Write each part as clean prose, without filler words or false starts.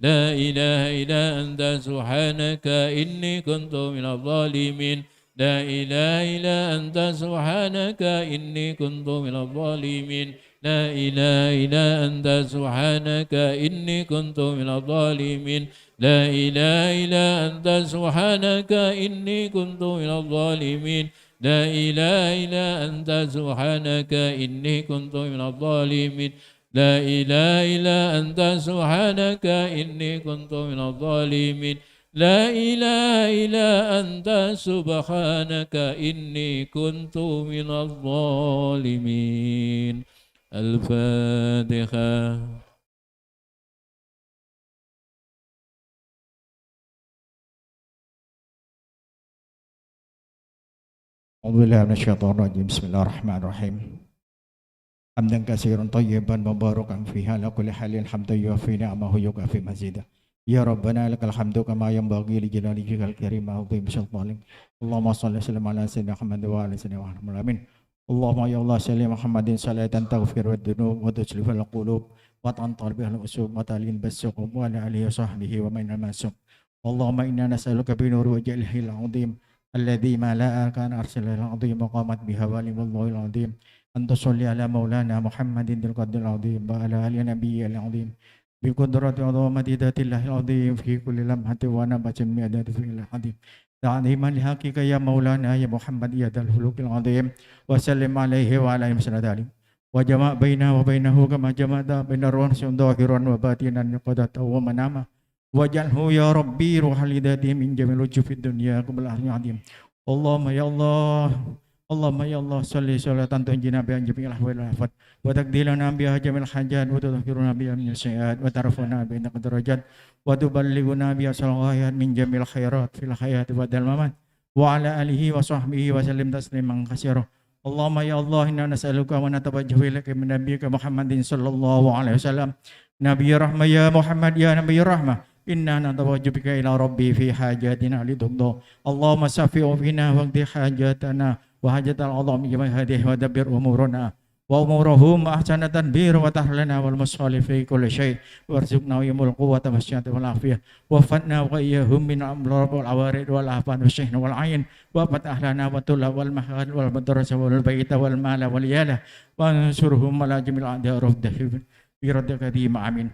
لا إله إلا أنت سبحانك إني كنت من الظالمين لا إله إلا أنت سبحانك إني كنت من الظالمين لا إله إلا أنت سبحانك إني كنت من الظالمين لا إله إلا أنت سبحانك إني كنت من الظالمين لا إله إلا أنت سبحانك إني كنت من الظالمين لا إله إلا أنت سبحانك إني كنت من الظالمين لا إله إلا أنت سبحانك إني كنت من الظالمين الفاتحة. أعوذ بالله من الشيطان الرجيم بسم الله الرحمن الرحيم حمدا كثيرا طيبا مباركا فيه على كل حال حمدا يوفي نعمه يكافي مزيدا يا ربنا لك الحمد كما ينبغي لجلال وجهك الكريم وعظيم سلطانك اللهم صل وسلم على سيدنا محمد وعلى سيدنا محمد آمين اللهم يا الله صل محمد صلاة تغفر الذنوب وتجلب القلوب وتنطر بها الأسوب وتلين بالسقوم وعلى آله وصحبه ومن المسوم اللهم إنا نسألك بنور وجهه العظيم الذي ما لا كان أرسل العظيم وقامت بها والي الله العظيم أن تصلي على مولانا محمد القدر العظيم وعلى آل النبي العظيم بقدرة عظمة ذات الله العظيم في كل لمحة ونفس من ذات في العظيم تعظيما لحقك يا مولانا يا محمد يا ذا الخلق العظيم وسلم عليه وعلى آله وسلم وجمع بينه وبينه كما جمعت بين الروح ظاهرا وباطنا قدرته ومنامه واجعله يا ربي روح لذاته من جميع الوجوه في الدنيا قبل العظيم اللهم يا الله اللهم يا الله صلي صلاة تنجينا بها جميع الأحوال والآفات وتقضي بها جميع الحاجات وتطهرنا بها من السيئات وترفعنا بها الدرجات وتبلغنا بها الغايات من جميع الخيرات في الحياة بعد الممات وعلى آله وصحبه وسلم تسليما كثيرا اللهم يا الله إنا نسألك ونتوجه إليك من نبيك محمد صلى الله عليه وسلم نبي الرحمة يا محمد يا نبي الرحمة إنا نتوجه بك إلى ربي في حاجاتنا لتقضى اللهم شفع فينا واقض حاجاتنا وحاجة العظام جميع هذه ودبر أمورنا وأمورهم أحسن تدبير وتحلنا والمصالح في كل شيء وارزقنا يوم القوة والشهادة والعافية وفتنا وإياهم من الأمراض والعوارض والآفات والشحن والعين وفتح لنا والطلى والمحال والمدرسة والبيت والمال واليالة وانصرهم على جميع الأعداء رفضهم بردك ديم آمين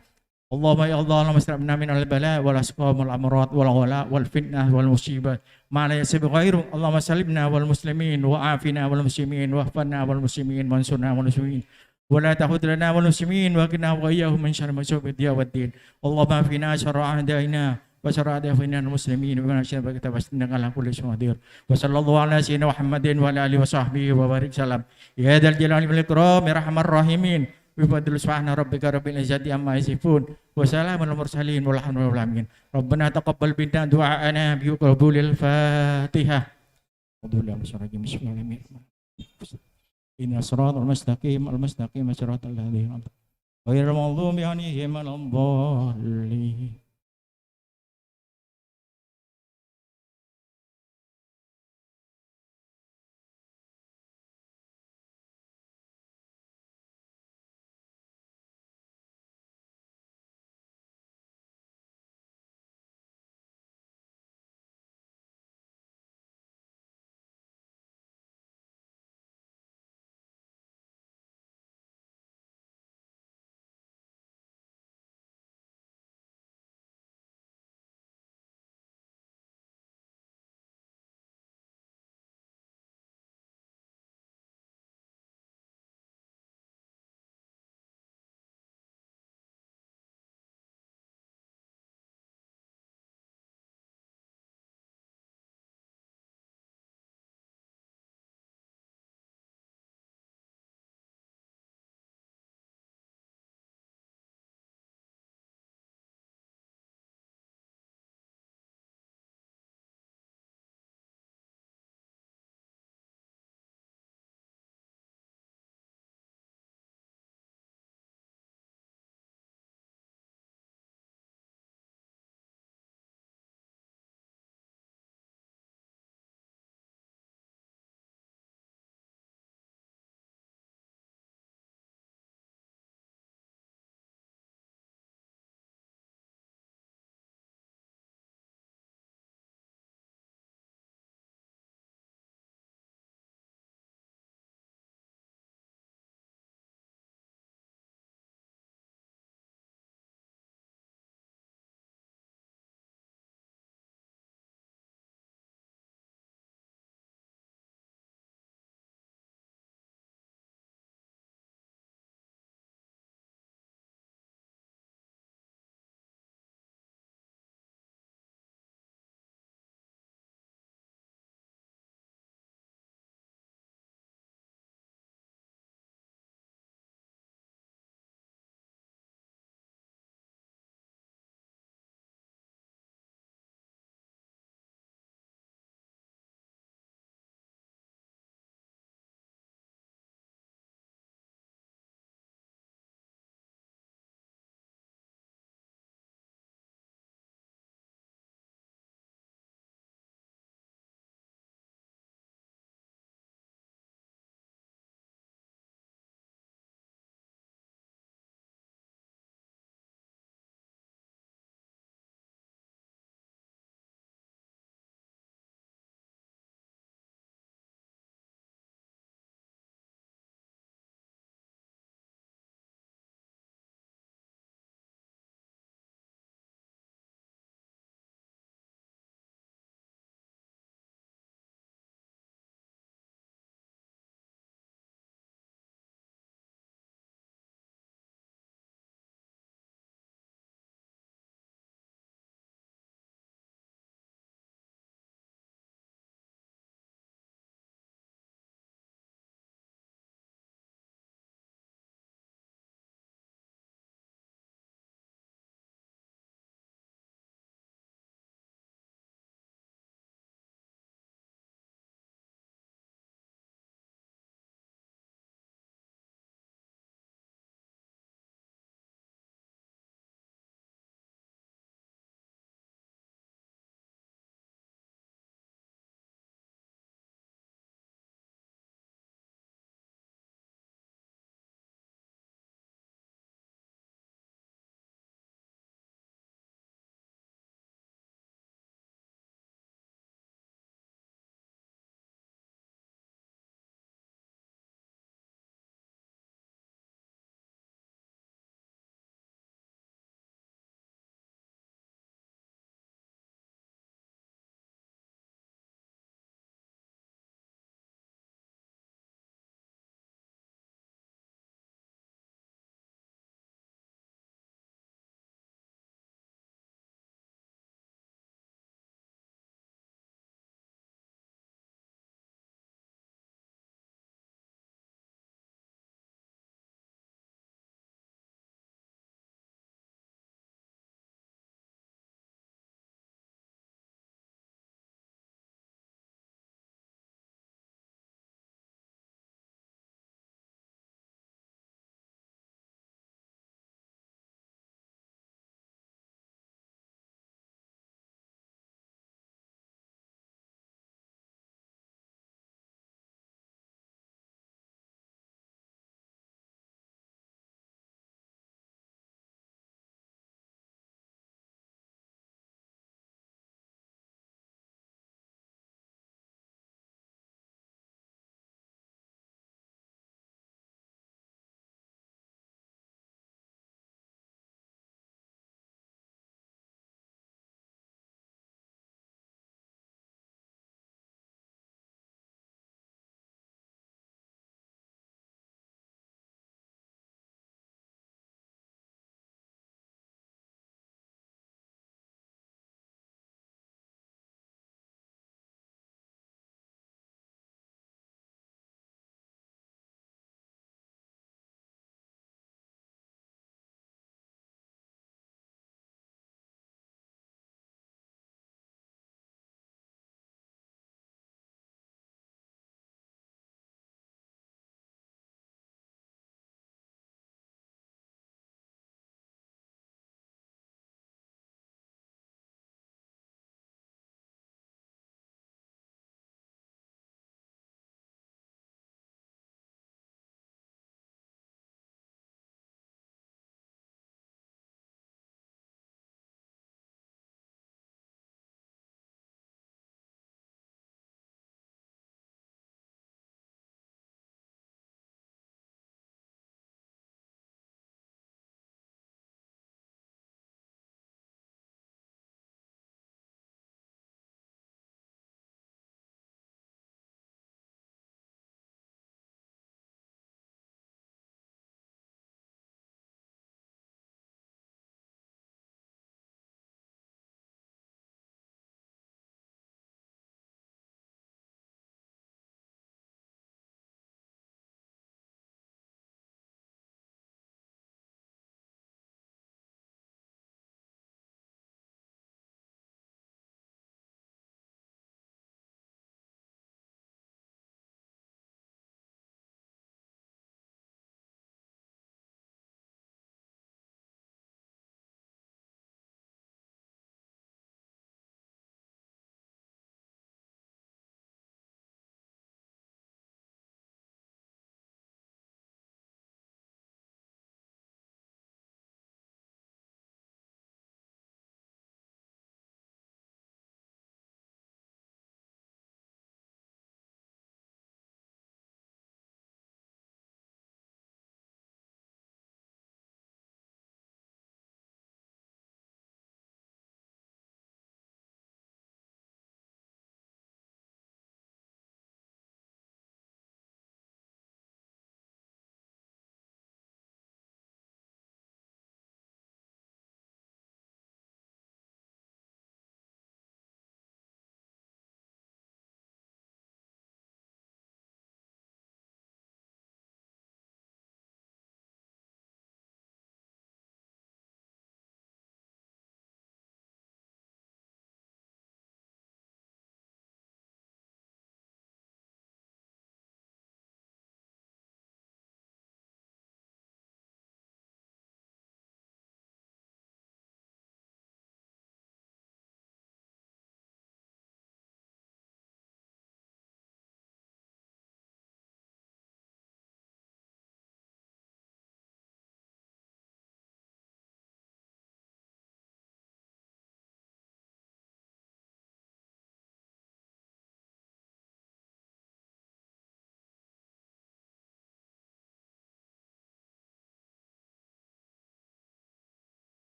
اللهم يا الله اللهم اسلمنا من البلاء والاسقام والامراض والغلاء والفتنه والمصيبه ما لا يسب غيره اللهم سلمنا والمسلمين وعافنا والمسلمين واحفظنا والمسلمين وانصرنا والمسلمين ولا تاخذ لنا والمسلمين وقنا واياهم من شر مصائب الدنيا والدين اللهم فينا شر اعدائنا وشر اعدائنا المسلمين ومن شر kita wasna ala kulli syai'in wasallallahu ala sayyidina Muhammadin wa ala alihi wasahbihi wa barik salam ya dzal jalali wal ikram ya arhamar rahimin بفضل سبحان ربك رب العزة عما يصفون وسلام على المرسلين والحمد لله رب العالمين ربنا تقبل منا دعاءنا بقبول الفاتحة بسم الله إن الصراط المستقيم صراط الذين غير المغضوب عليهم ولا الضالين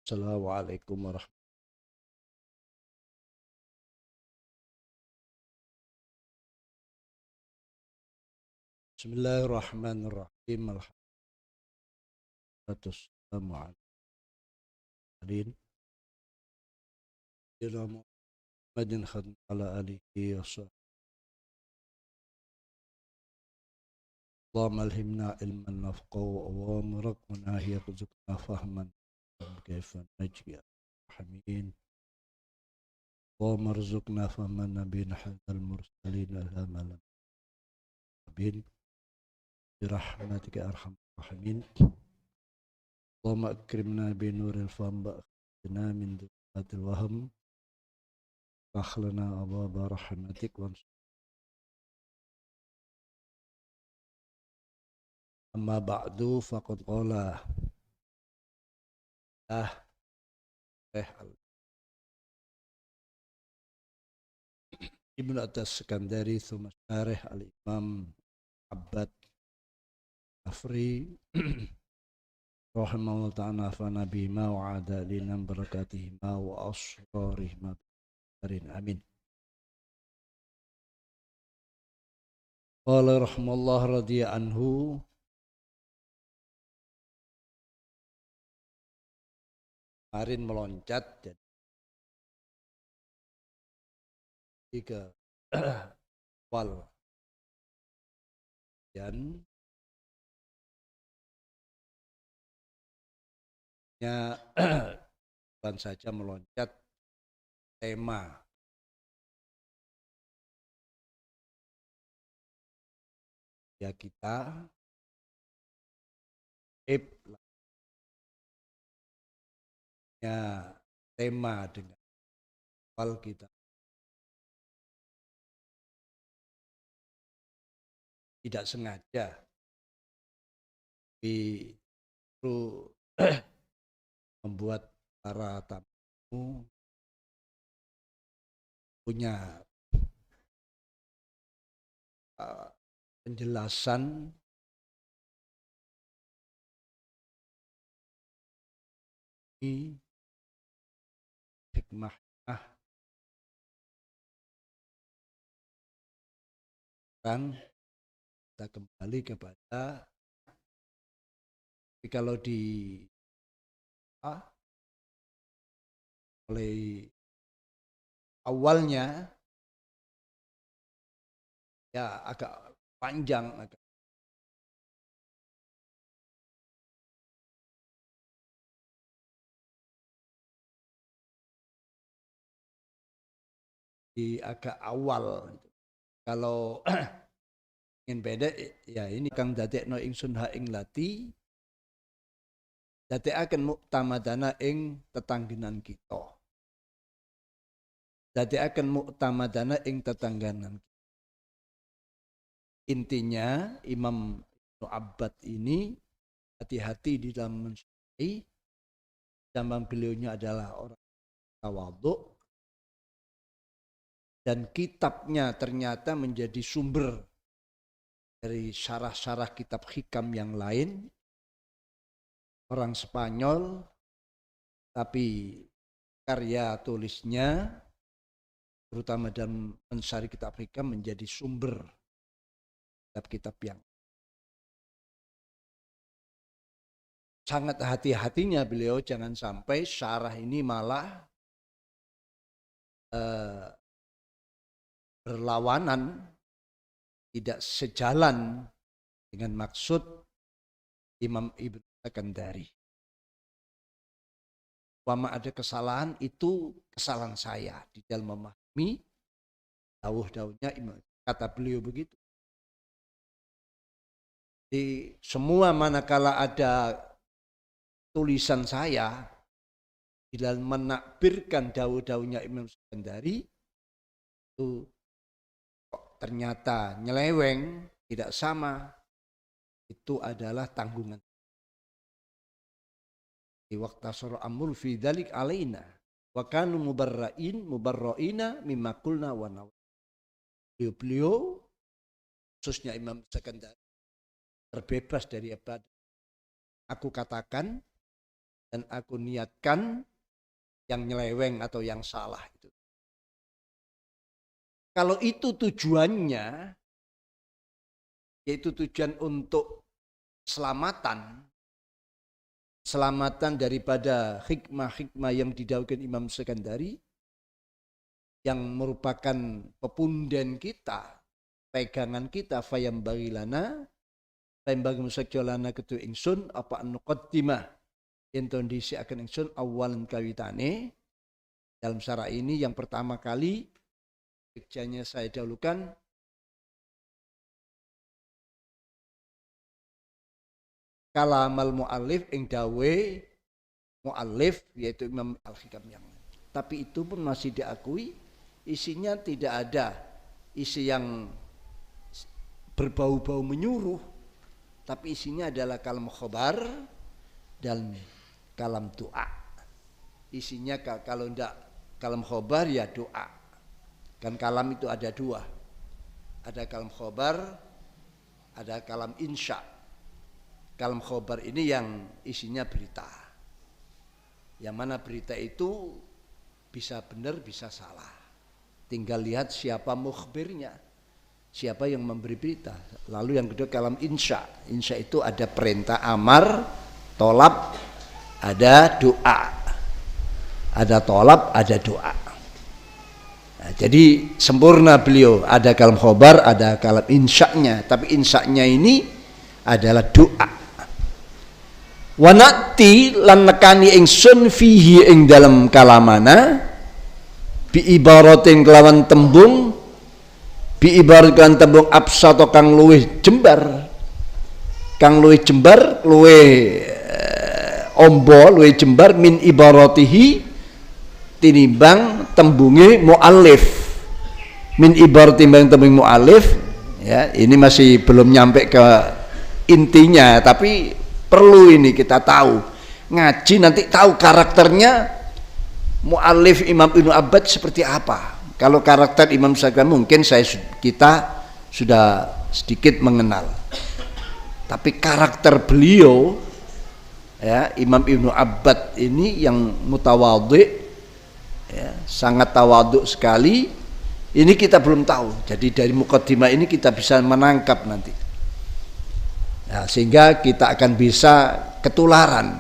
Assalamualaikum warahmatullahi wabarakatuh. Bismillahirrahmanirrahim. Alhamdulillah. Muhammadin khatam ala alihi wa sahbihi. Allahumma alhimna ilman nafqahu wa amraqna yarzuqna fahman kaifa najri amin. Allahumma arzuqna fahman nabiyina hadal mursalin alhamalan bin birahmatika arhamar rahimin. Allahumma akrimna bi nuril fahm wa akhrijna min dhulumatil wahm wa akhlana ababa rahmatik wa amma ba'du faqad qala Ibnu At-Taskandari thumma syarih al-Imam Abbad Afri rahimahullah ta'ala fana bima wa ada lina barakatihima wa asrarihima amin. Qala rahmallah radhiya anhu kemarin meloncat jadi ke awal dan bukan saja meloncat tema ya kita tema dengan awal kita tidak sengaja perlu membuat para tamu punya penjelasan hikmah dan kita kembali kepada kalau oleh awalnya ya agak panjang agak awal. Kalau ingin beda ya ini kang dadekno ingsun ha ing lati dadekaken muktamadana ing tetanggenan kita. Dadekaken muktamadana ing tetangganan. Intinya Imam Ibnu Abbad ini hati-hati di dalam mensyarahi. Zaman beliaunya adalah orang tawadhu dan kitabnya ternyata menjadi sumber dari syarah-syarah kitab hikam yang lain. Orang Spanyol tapi karya tulisnya terutama dalam mensyarah kitab hikam menjadi sumber kitab-kitab yang sangat hati-hatinya beliau jangan sampai syarah ini malah berlawanan, tidak sejalan dengan maksud Imam Ibnu Taskandari. Wama ada kesalahan itu kesalahan saya di dalam memahami dawuh-dawuhnya Imam. Kata beliau begitu. Di semua manakala ada tulisan saya di dalam menakbirkan dawuh-dawuhnya Imam Taskandari itu ternyata nyeleweng, tidak sama, itu adalah tanggungan. Di waktu surah amul fi dzalik alaina wa kanu mubarra'ina mimma qulna wa naw. Beliau khususnya Imam Taskandari terbebas dari apa aku katakan dan aku niatkan yang nyeleweng atau yang salah itu. Kalau itu tujuannya, yaitu tujuan untuk selamatan daripada hikmah-hikmah yang didawuhkan Imam Sekandari, yang merupakan pepunden kita, pegangan kita, fayam bagilana, fayam bagi musakyolana ketu ingsun, apa nuqaddimah, yang kondisi akan ingsun awalan kawitane. Dalam syarah ini yang pertama kali, kerjanya saya dahulukan, kalamal mu'allif ing dawe mu'allif, yaitu Imam Al-Hikam yang. Tapi itu pun masih diakui isinya tidak ada isi yang berbau-bau menyuruh, tapi isinya adalah kalam khobar dan kalam doa. Isinya kalau tidak kalam khobar ya doa. Kan kalam itu ada dua, ada kalam khobar, ada kalam insya. Kalam khobar ini yang isinya berita, yang mana berita itu bisa benar bisa salah, tinggal lihat siapa mukhbirnya, siapa yang memberi berita. Lalu yang kedua kalam insya. Insya itu ada perintah amar, tolab, ada doa. Ada tolab, ada doa. Nah, jadi sempurna beliau, ada kalam khobar, ada kalam insya-nya. Tapi insya-nya ini adalah doa. Wanati lan nekani ingsun fihi ing dalam kalamana bi ibaratin kelawan tembung, bi ibarat kelawan tembung absata kang luwih jembar, luwih ombo, luwih jembar min ibaratihi tinimbang tembunge muallif. Min ibarat timbang tembung muallif, ya, ini masih belum nyampe ke intinya, tapi perlu ini kita tahu, ngaji nanti tahu karakternya mu'allif Imam Ibnu Abbad seperti apa. Kalau karakter Imam Syafii mungkin kita sudah sedikit mengenal, tapi karakter beliau, ya, Imam Ibnu Abbad ini yang mutawadhi, ya, sangat tawadhu sekali, ini kita belum tahu. Jadi dari muqaddimah ini kita bisa menangkap nanti. Nah, sehingga kita akan bisa ketularan,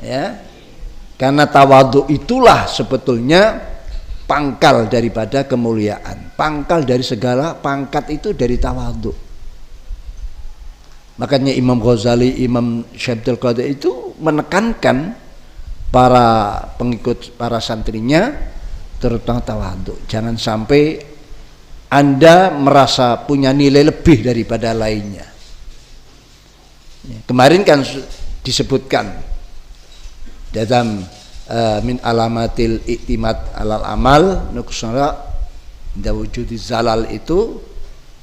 ya, karena tawadhu itulah sebetulnya pangkal daripada kemuliaan, pangkal dari segala pangkat itu dari tawadhu. Makanya Imam Ghazali, Imam Syabdul Qadir itu menekankan para pengikut, para santrinya terutama tawadhu. Jangan sampai Anda merasa punya nilai lebih daripada lainnya. Kemarin kan disebutkan dalam min alamatil i'timad alal amal nuqsara inda wujudi zalal itu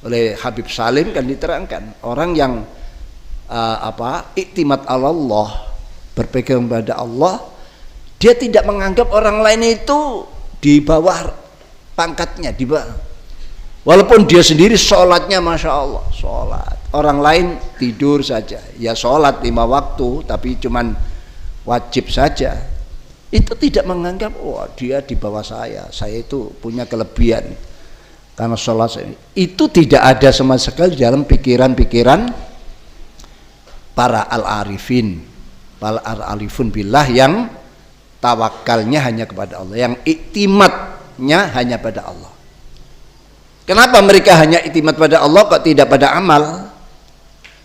oleh Habib Salim kan diterangkan, orang yang i'timad alallah, berpegang pada Allah, dia tidak menganggap orang lain itu di bawah pangkatnya, di bawah. Walaupun dia sendiri sholatnya Masya Allah, sholat, orang lain tidur saja, ya sholat 5 waktu tapi cuman wajib saja, itu tidak menganggap wah dia di bawah saya itu punya kelebihan karena sholat saya. Itu tidak ada sama sekali dalam pikiran-pikiran para al-arifin, para al-arifun billah yang tawakalnya hanya kepada Allah, yang iktimatnya hanya pada Allah. Kenapa mereka hanya iktimat pada Allah kok tidak pada amal?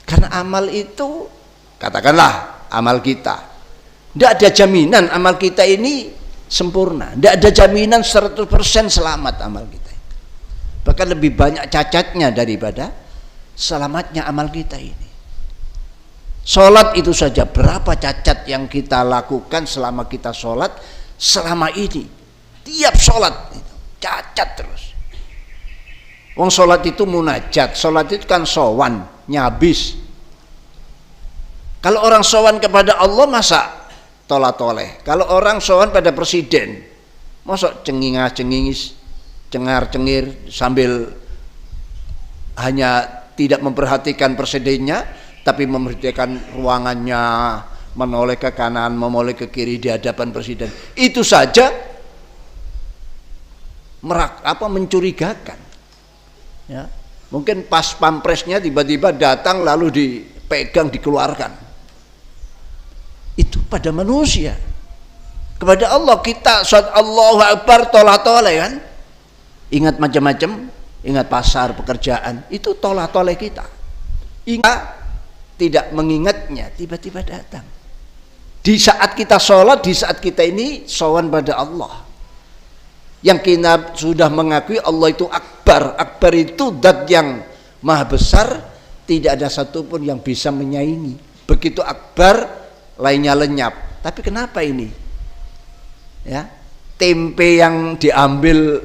Karena amal itu, katakanlah amal kita, tidak ada jaminan amal kita ini sempurna, tidak ada jaminan 100% selamat amal kita. Bahkan lebih banyak cacatnya daripada selamatnya amal kita ini. Sholat itu saja, berapa cacat yang kita lakukan selama kita sholat selama ini. Tiap sholat itu cacat terus. Wong sholat itu munajat, sholat itu kan sowan, nyabis. Kalau orang sowan kepada Allah masa tolah-toleh. Kalau orang sowan pada presiden, masa cengingah-cengingis, cengar-cengir sambil hanya tidak memperhatikan presidennya, tapi memperhatikan ruangannya, menoleh ke kanan, menoleh ke kiri di hadapan presiden. Itu saja mencurigakan. Ya. Mungkin pas pampresnya tiba-tiba datang lalu dipegang, dikeluarkan. Itu pada manusia. Kepada Allah kita saat Allahu Akbar tolah-toleh kan. Ingat macam-macam, ingat pasar, pekerjaan, itu tolah-toleh kita. Ingat tidak mengingatnya, tiba-tiba datang. Di saat kita sholat, di saat kita ini sowan pada Allah. Yang kita sudah mengakui Allah itu akbar. Akbar itu zat yang maha besar, tidak ada satupun yang bisa menyaingi. Begitu akbar, lainnya lenyap. Tapi kenapa ini? Ya, tempe yang diambil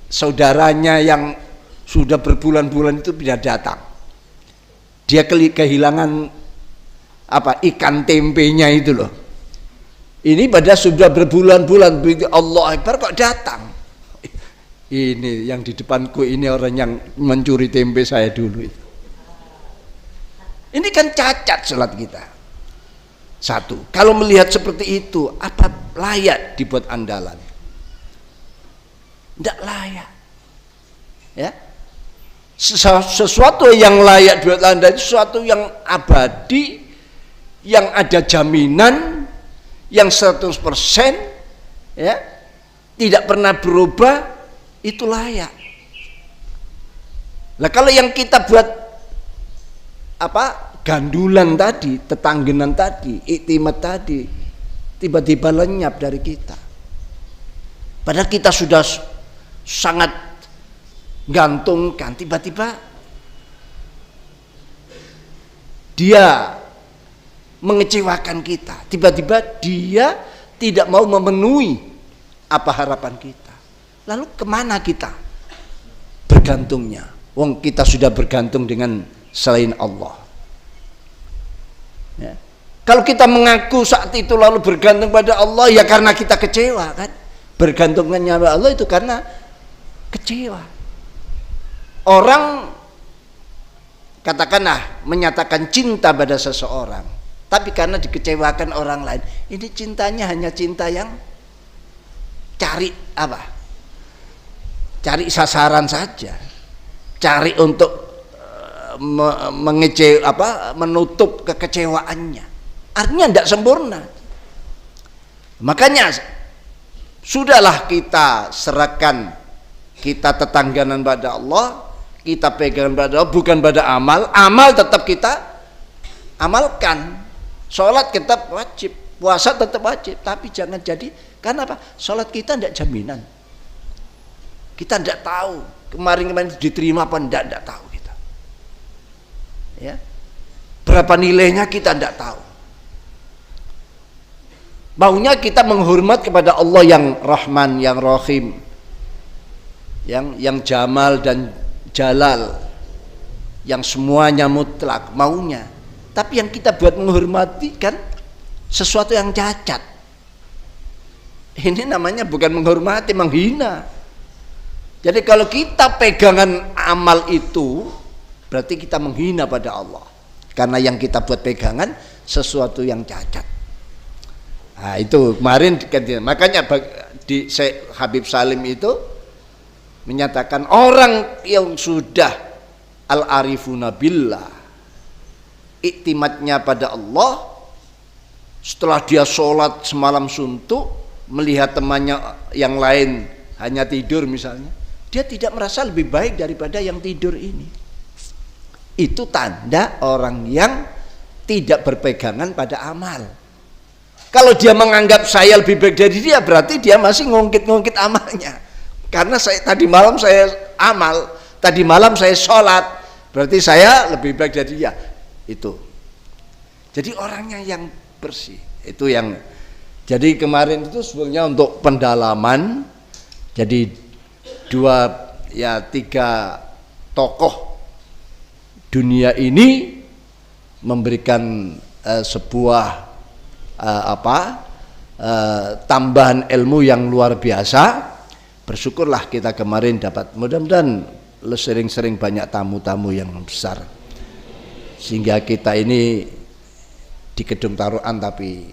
saudaranya yang sudah berbulan-bulan itu tidak datang. Dia kehilangan ikan tempenya itu loh. Ini pada sudah berbulan-bulan begitu Allah Akbar kok datang. Ini yang di depanku ini orang yang mencuri tempe saya dulu itu. Ini kan cacat salat kita. Satu, kalau melihat seperti itu, apa layak dibuat andalan? Tidak layak. Ya. Sesuatu yang layak buat Anda itu sesuatu yang abadi, yang ada jaminan, yang 100%, ya, tidak pernah berubah. Itu layak. Nah kalau yang kita buat gandulan tadi, tetanggenan tadi, iktimat tadi, tiba-tiba lenyap dari kita. Padahal kita sudah sangat gantungkan, tiba-tiba dia mengecewakan kita, tiba-tiba dia tidak mau memenuhi apa harapan kita. Lalu kemana kita bergantungnya? Wong kita sudah bergantung dengan selain Allah. Ya. Kalau kita mengaku saat itu lalu bergantung pada Allah, ya karena kita kecewa kan. Bergantungnya pada Allah itu karena kecewa. Orang katakanlah menyatakan cinta pada seseorang, tapi karena dikecewakan orang lain, ini cintanya hanya cinta yang cari cari sasaran saja, cari untuk menutup kekecewaannya. Artinya tidak sempurna. Makanya sudahlah kita serahkan, kita tetangganan pada Allah, kita pegang pada Allah, bukan pada amal. Amal tetap kita amalkan, sholat tetap wajib, puasa tetap wajib, tapi jangan jadi, karena apa? Sholat kita tidak jaminan. Kita tidak tahu kemarin diterima apa tidak tahu kita. Ya, berapa nilainya kita tidak tahu. Maunya kita menghormat kepada Allah yang Rahman, yang Rahim, yang Jamal dan Jalal, yang semuanya mutlak maunya. Tapi yang kita buat menghormati kan sesuatu yang cacat. Ini namanya bukan menghormati, menghina. Jadi kalau kita pegangan amal itu, berarti kita menghina pada Allah. Karena yang kita buat pegangan sesuatu yang cacat. Nah itu kemarin, makanya di Syekh Habib Salim itu menyatakan orang yang sudah al-arifuna billah, iktimatnya pada Allah, setelah dia sholat semalam suntuk, melihat temannya yang lain hanya tidur misalnya, dia tidak merasa lebih baik daripada yang tidur ini. Itu tanda orang yang tidak berpegangan pada amal. Kalau dia menganggap saya lebih baik dari dia, berarti dia masih ngungkit-ngungkit amalnya. Karena tadi malam saya amal, tadi malam saya sholat, berarti saya lebih baik dari dia. Itu. Jadi orangnya yang bersih. Itu yang. Jadi kemarin itu sebenarnya untuk pendalaman. Jadi 3 tokoh dunia ini memberikan sebuah tambahan ilmu yang luar biasa. Bersyukurlah kita kemarin dapat, mudah-mudahan sering-sering banyak tamu-tamu yang besar, sehingga kita ini di Gedung Taruhan, tapi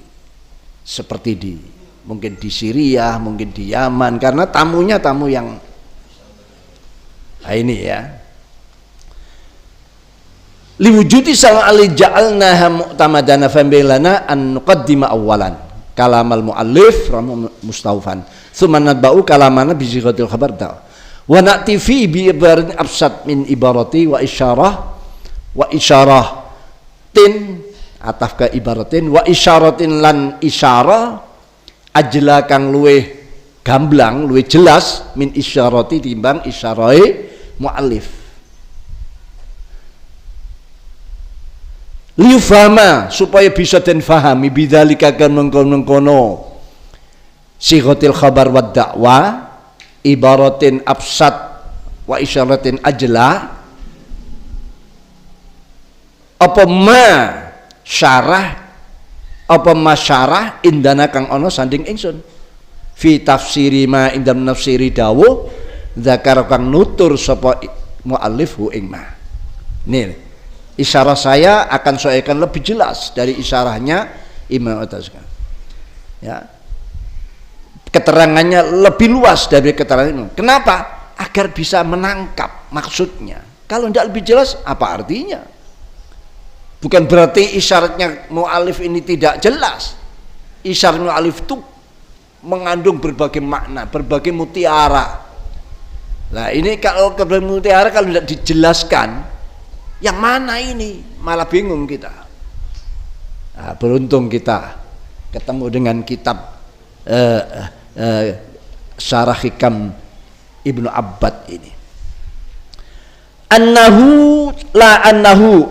seperti mungkin di Syria, mungkin di Yaman, karena tamunya tamu yang ini ya. Liwujudi sal'ali ja'alnaha mu'tamadana fambilana an nuqaddima awalan kalamal mu'allif ramu mustawfan thumma nadba'u kalamana bizighatil khabar da wa na'ti fi bi ibaratin absat min ibarati wa isyarah tin ataf ke ibaratin wa isyaratin lan isyarah ajla kang luweh gamblang luweh jelas min isyarati timbang isyarahe mu'allif liufama supaya bisa den fahami bidzalika kan mengkono sighatil khabar wa da'wa ibaratin absat wa isyaratin ajla apa ma syarah indana kang ana sanding ingsun fi tafsiri ma indam nafsiri dawuh zakar kang nutur sapa muallif hu ing ma nih isyarah saya akan soalkan lebih jelas dari isyarahnya Imam At-Taskar. Ya. Keterangannya lebih luas dari keterangan ini. Kenapa? Agar bisa menangkap maksudnya. Kalau tidak lebih jelas, apa artinya? Bukan berarti isyaratnya mu'alif ini tidak jelas. Isyarat mu'alif itu mengandung berbagai makna, berbagai mutiara. Nah ini kalau berbagai mutiara kalau tidak dijelaskan, yang mana ini? Malah bingung kita. Nah, beruntung kita ketemu dengan kitab Syarah Hikam Ibnu Abbad ini. Annahu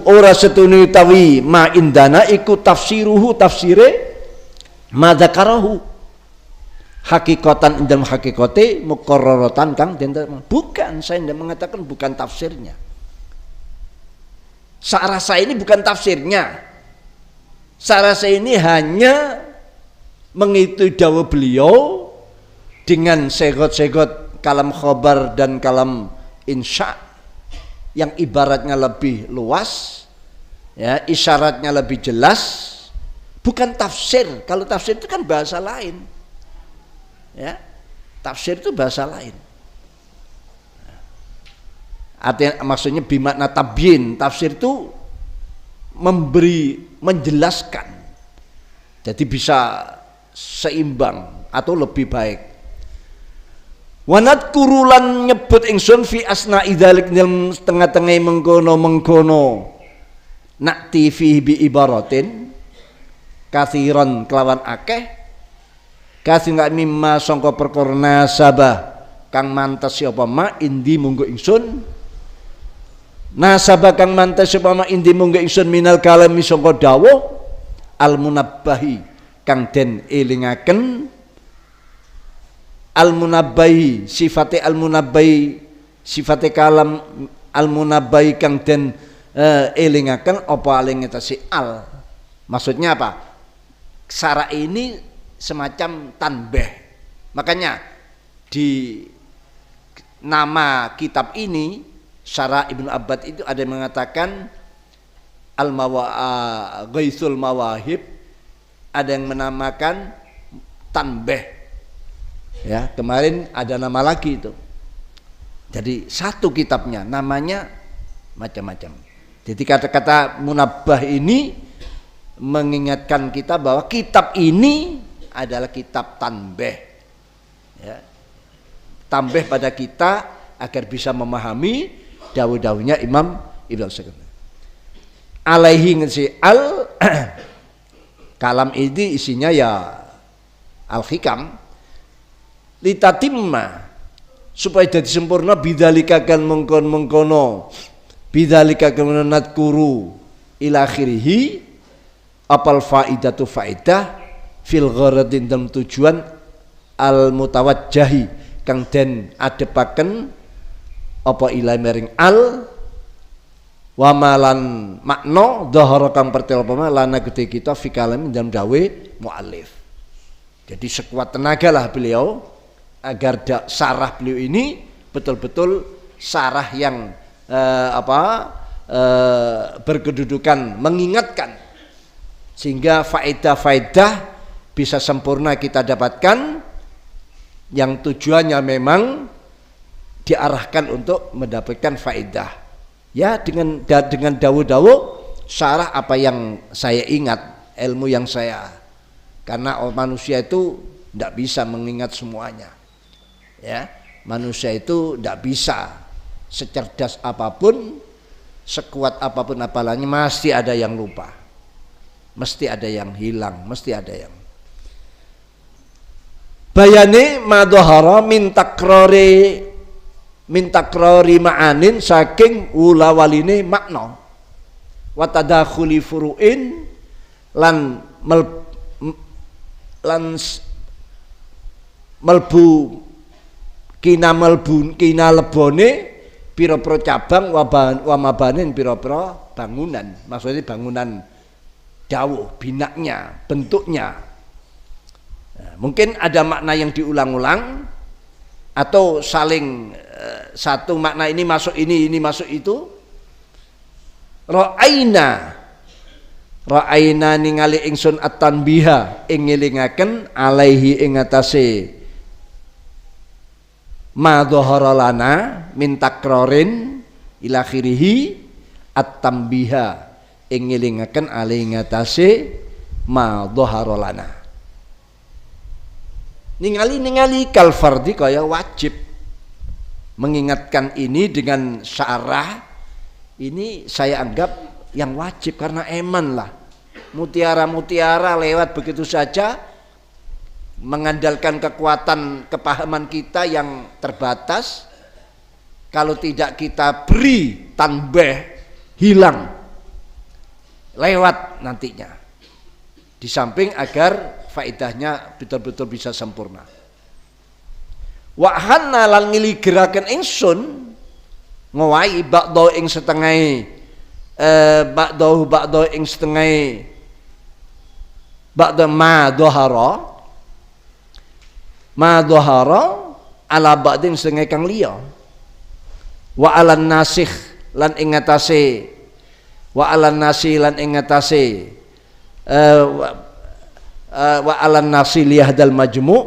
ora setune utawi ma indana iku tafsiruhu tafsire ma dzakarahu hakikatan dalam hakikate muqarraratan kang bukan, saya tidak mengatakan bukan tafsirnya. Sarasa ini bukan tafsirnya. Sarasa ini hanya mengikuti dawuh beliau dengan segot-segot kalam khobar dan kalam insya yang ibaratnya lebih luas, ya, isyaratnya lebih jelas. Bukan tafsir. Kalau tafsir itu kan bahasa lain, ya, tafsir itu bahasa lain. Artinya maksudnya bimakna tabyin, tafsir itu menjelaskan, jadi bisa seimbang atau lebih baik. Wanat kurulan nyebut ingsun fi asna idzalik dalam tengah-tengah mengkono nakti fi bi ibaratin kathiran kelawan akeh kasih nggak mimma sangka perkara nasabah kang mantes sapa ma indi munggo ingsun nasabah kang mantes sapa ma indi munggo ingsun minal kalami sangka dawuh al munabbahi kang den elingaken al munabbahi sifate al munabbahi sifate kalam al munabbahi kang den elingaken apa aling ngetasi al, maksudnya apa? Syara ini semacam tanbih, makanya di nama kitab ini Syarah Ibnu Abbad itu ada yang mengatakan Ghaithul Mawahib, ada yang menamakan tanbih, ya kemarin ada nama lagi itu. Jadi satu kitabnya namanya macam-macam. Jadi kata-kata munabbah ini mengingatkan kita bahwa kitab ini adalah kitab tanbih, ya. Tanbih pada kita agar bisa memahami dawuh-dawuhnya Imam Ibnu Al-Sakir. Alaihi ngisi al kalam ini isinya ya al-hikam litatimma supaya jadi sempurna bidzalika kan mengkono bidzalika kan nadkuru ila akhirih apal faidatu faidah fil gharadin dalam tujuan al mutawajjahi kang den adepaken apa ilai mering al wa malan makna dhahara kang pertelpama lana gede kita fi kalam dalam dawe muallif. Jadi sekuat tenaga lah beliau agar syarah beliau ini betul-betul syarah yang berkedudukan mengingatkan sehingga faedah-faedah bisa sempurna kita dapatkan yang tujuannya memang diarahkan untuk mendapatkan faedah. Ya, dengan dawu-dawu syarah apa yang saya ingat, ilmu yang saya, karena manusia itu tidak bisa mengingat semuanya. Ya, manusia itu tidak bisa secerdas apapun, sekuat apapun apalagi, masih ada yang lupa, mesti ada yang hilang, mesti ada yang. Bayane madhahara min takrori ma'anin saking ulawaline makna wa tadakhuli furu'in lan melbu kina lebone pira-pira cabang wa mabanin pira-pira bangunan, maksudnya bangunan dawuh, binaknya, bentuknya. Nah, mungkin ada makna yang diulang-ulang atau saling satu makna ini masuk ini masuk itu. Ra'aina ningali ingsun at-tanbiha ing ngelingaken alaihi ing atase ma dhahara lana min takrorin ila akhirih at-tanbiha ing ngelingaken alaihi ing atase ma dhahara lana. Ningali kal fardhi kaya wajib, mengingatkan ini dengan syarah ini saya anggap yang wajib karena eman lah, mutiara lewat begitu saja, mengandalkan kekuatan kepahaman kita yang terbatas. Kalau tidak kita beri tanbih, hilang, lewat nantinya. Di samping agar faedahnya betul-betul bisa sempurna. Wa hanna lan ngiligeraken ingsun ngowahi ba'da ing setengahe ba'da ing setengahe ba'da ma dhahara ala ba'din setengah kang liya wa alan nasikh lan ing ngatasé wa alan nasi lan ing ngatasé wa alan nasi liyahdal majmu'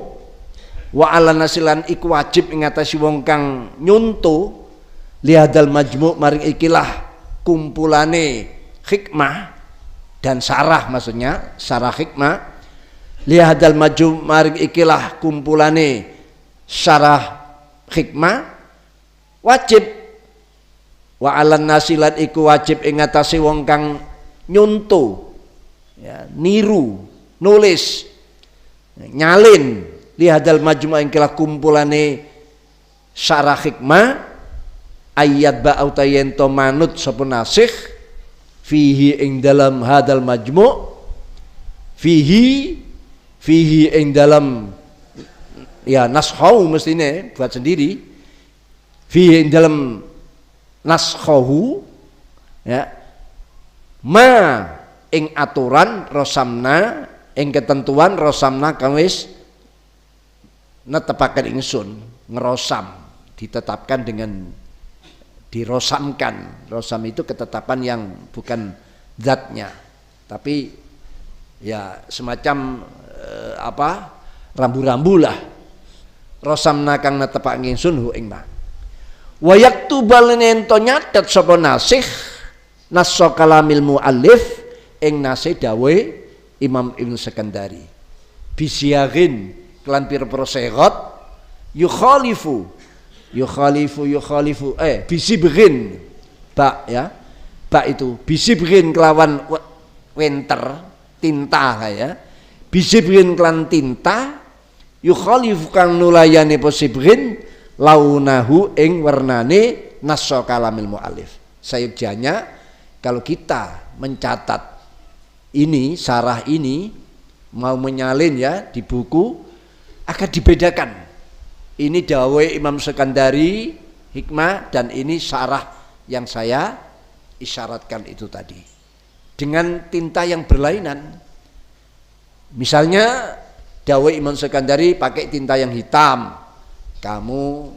wa alan nasi lan iku wajib ing ngatasi wong kang nyuntu liyahdal majmu' maring ikilah kumpulane hikmah dan sarah, maksudnya sarah hikmah. Liyahdal majmu' maring ikilah kumpulane sarah hikmah wajib. Wa alan nasi lan iku wajib ing ngatasi wong kang nyuntu, ya, niru, nulis, nyalin lihadal majmu' ing kila kumpulane syarah hikmah ayat ba'au tayento manut sapa nasikh fihi ing dalam hadal majmu' fihi ing dalam, ya, naskhahu mestine buat sendiri, fihi ing dalam naskhahu, ya, ma ing aturan rosamna ing ketentuan rosamna kang wis netepaken ingsun, ngerosam, ditetapkan dengan dirosamkan. Rosam itu ketetapan yang bukan zatnya, tapi ya semacam rambu-rambu lah. Rosamna kang netepaken ingsun hu ing ma wa yaktubal nento nyatet sapa nasikh nasso kalamil muallif ing nase dawe Imam Ibnu Sekandari bisyaghin kelan pira-pira segot yukhalifu bisibrin ba, ya, ba itu bisibrin kelawan winter tinta, ya, bisibrin kelan tinta yukhalifu kang nulayani posibrin launahu ing warnane nasso kalamil muallif. Sayugjanya kalau kita mencatat ini, sarah ini, mau menyalin, ya, di buku akan dibedakan. Ini dawai Imam Sekandari hikmah dan ini sarah yang saya isyaratkan itu tadi dengan tinta yang berlainan. Misalnya dawai Imam Sekandari pakai tinta yang hitam, kamu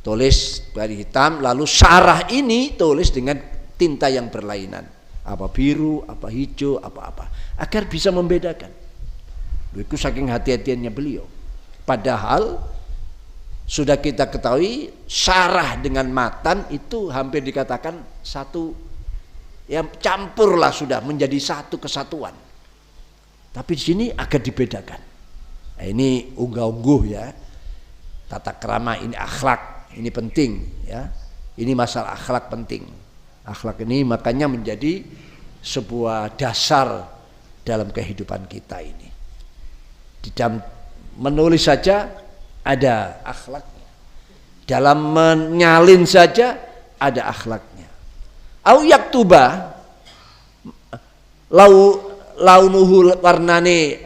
tulis dari hitam, lalu sarah ini tulis dengan tinta yang berlainan, apa biru, apa hijau, apa-apa, agar bisa membedakan. Itu saking hati-hatiannya beliau. Padahal sudah kita ketahui syarah dengan matan itu hampir dikatakan satu, yang campurlah sudah menjadi satu kesatuan. Tapi di sini agar dibedakan. Nah, ini unggah-ungguh ya. Tata krama ini akhlak, ini penting ya. Ini masalah akhlak penting. Akhlak ini makanya menjadi sebuah dasar dalam kehidupan kita ini. Di dalam menulis saja ada akhlaknya. Dalam menyalin saja ada akhlaknya. Au yaktuba launuhu warnane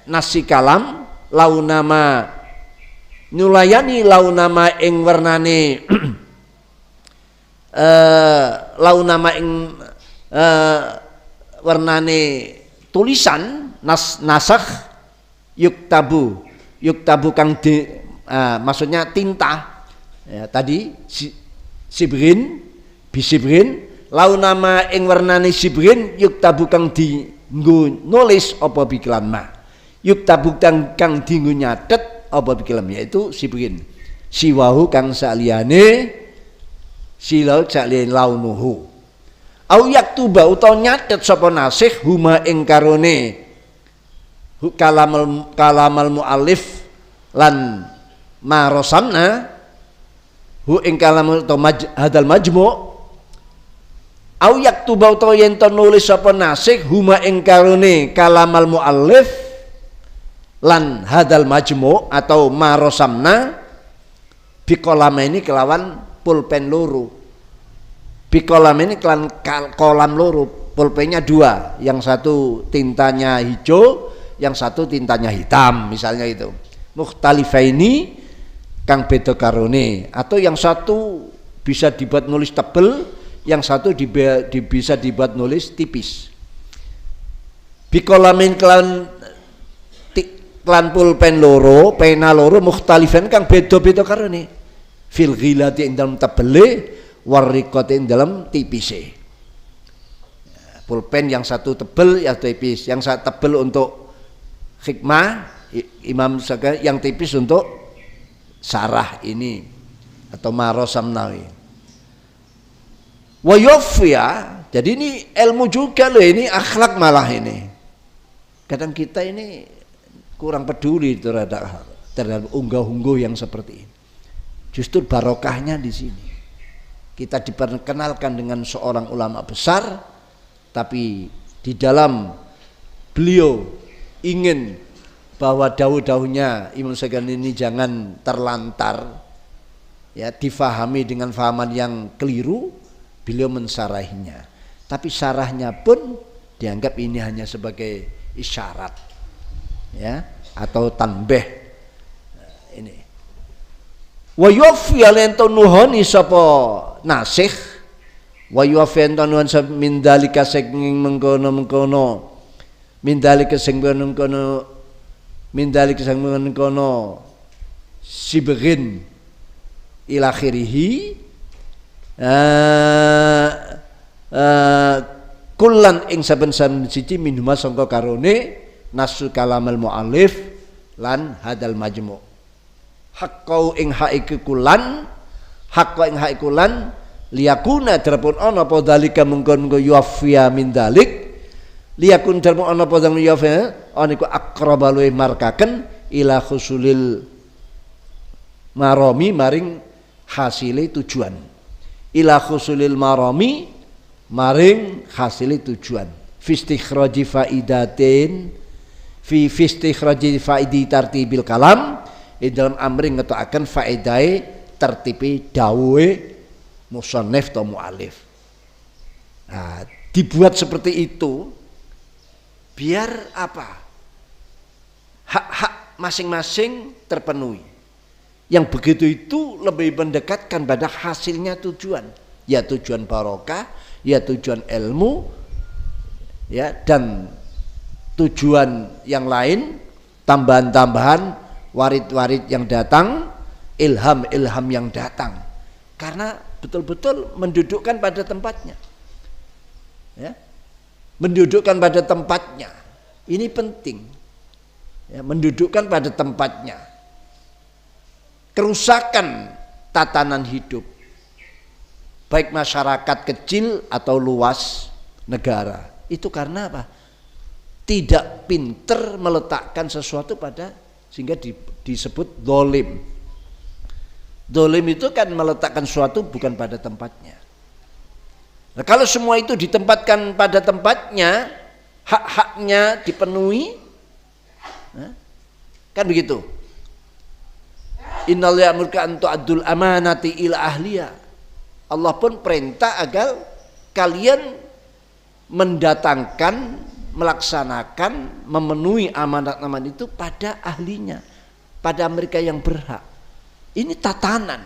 nasi kalam launama nyulayani launama ing warnane launama ing warnane tulisan nasakh yuktabu kang maksudnya tinta ya, tadi sibrin bisibrin launama ing warnane sibrin yuktabu kang dienggo nulis apa biklan ma yuktabu kang dienggo nyatet apa biklan yaitu sibrin siwahu kang saliyane silau saliyane launuhu au yaktuba utawa nyatet sapa nasikh huma ing karone kalamal muallif lan marosamna hu ing kalam hadal majmu' au yaktuba utawa yen to nulis sapa nasikh huma ing karone kalamal muallif lan hadal majmu' atau marosamna biqolama ini kelawan pulpen loro biqolama ini kelawan kolam loro pulpennya dua yang satu tintanya hijau yang satu tintanya hitam misalnya itu mukhtalifaini kang beda karone atau yang satu bisa dibuat nulis tebel yang satu bisa dibuat nulis tipis bikolamin klan pulpen loro pena loro mukhtalifain kang beda-beda karone fil ghilati ing dalam tebele warriqati ing dalam tipise pulpen yang satu tebel yang tipis yang satu tebel untuk hikmah Imam Syafi'i yang tipis untuk sarah ini atau marosamnawi wa yufya jadi ini ilmu juga loh ini akhlak malah ini kadang kita ini kurang peduli terhadap unggah-ungguh yang seperti ini justru barokahnya di sini kita diperkenalkan dengan seorang ulama besar tapi di dalam beliau ingin bahwa dawuh-dawuhnya Imam Syafi'i ini jangan terlantar ya difahami dengan fahaman yang keliru beliau mensarahinya tapi sarahnya pun dianggap ini hanya sebagai isyarat ya atau tanbih ini wa yufi alento nuhoni sapa nasikh wa yufi alento nuhon min dalika saking mengkono mindalik sing kono sibrin ila akhirih kullan ing saben-saben siji minhuma sangka karone nasul kalamal muallif lan hadal majmu' haqqau ing haike kulan liyakuna terpun ana apa dalika mengkon yuafia min dalik liyakun termu ana padang yafa aniku aqraba luwih markaken ila khusulil marami maring hasile tujuan ila khusulil marami maring hasile tujuan fi istikhraji faidatin fi istikhraji faidi tartibil kalam dalam amring ngetokaken faedahe tertibi dawuhe musannif atau muallif nah dibuat seperti itu biar apa? Hak-hak masing-masing terpenuhi. Yang begitu itu lebih mendekatkan pada hasilnya tujuan. Ya tujuan barokah, ya tujuan ilmu, ya dan tujuan yang lain, tambahan-tambahan, warid-warid yang datang, ilham-ilham yang datang. Karena betul-betul mendudukkan pada tempatnya. Ya. Mendudukkan pada tempatnya Ini penting ya, mendudukkan pada tempatnya. Kerusakan tatanan hidup baik masyarakat kecil atau luas negara itu karena apa? Tidak pinter meletakkan sesuatu pada, sehingga disebut dolim. Dolim itu kan meletakkan sesuatu bukan pada tempatnya. Nah, kalau semua itu ditempatkan pada tempatnya, hak-haknya dipenuhi, kan begitu. Innal ya'murka an tu'addul amanati ila ahliya. Allah pun perintah agar kalian mendatangkan, melaksanakan, memenuhi amanat-amanat itu pada ahlinya, pada mereka yang berhak. Ini tatanan.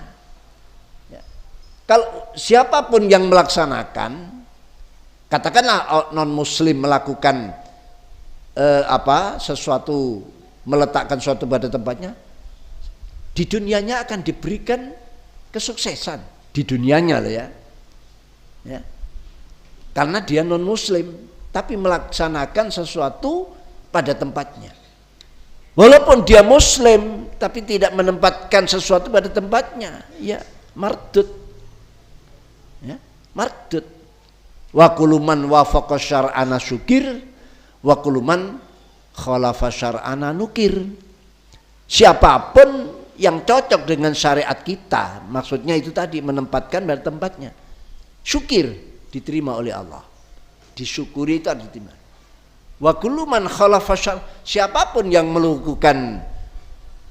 Ya. Kalau siapapun yang melaksanakan, katakanlah non muslim melakukan sesuatu, meletakkan sesuatu pada tempatnya, di dunianya akan diberikan kesuksesan di dunianya lah ya. Karena dia non muslim tapi melaksanakan sesuatu pada tempatnya. Walaupun dia muslim tapi tidak menempatkan sesuatu pada tempatnya, ya mardud. Ya, mardud. Wa kullu man wafaqa syar'ana syukir wa kullu man khalafa syar'ana nukir. Siapapun yang cocok dengan syariat kita, maksudnya itu tadi menempatkan pada tempatnya, syukir, diterima oleh Allah, disyukuri itu diterima. Wa kullu man khalafa siapapun yang melakukan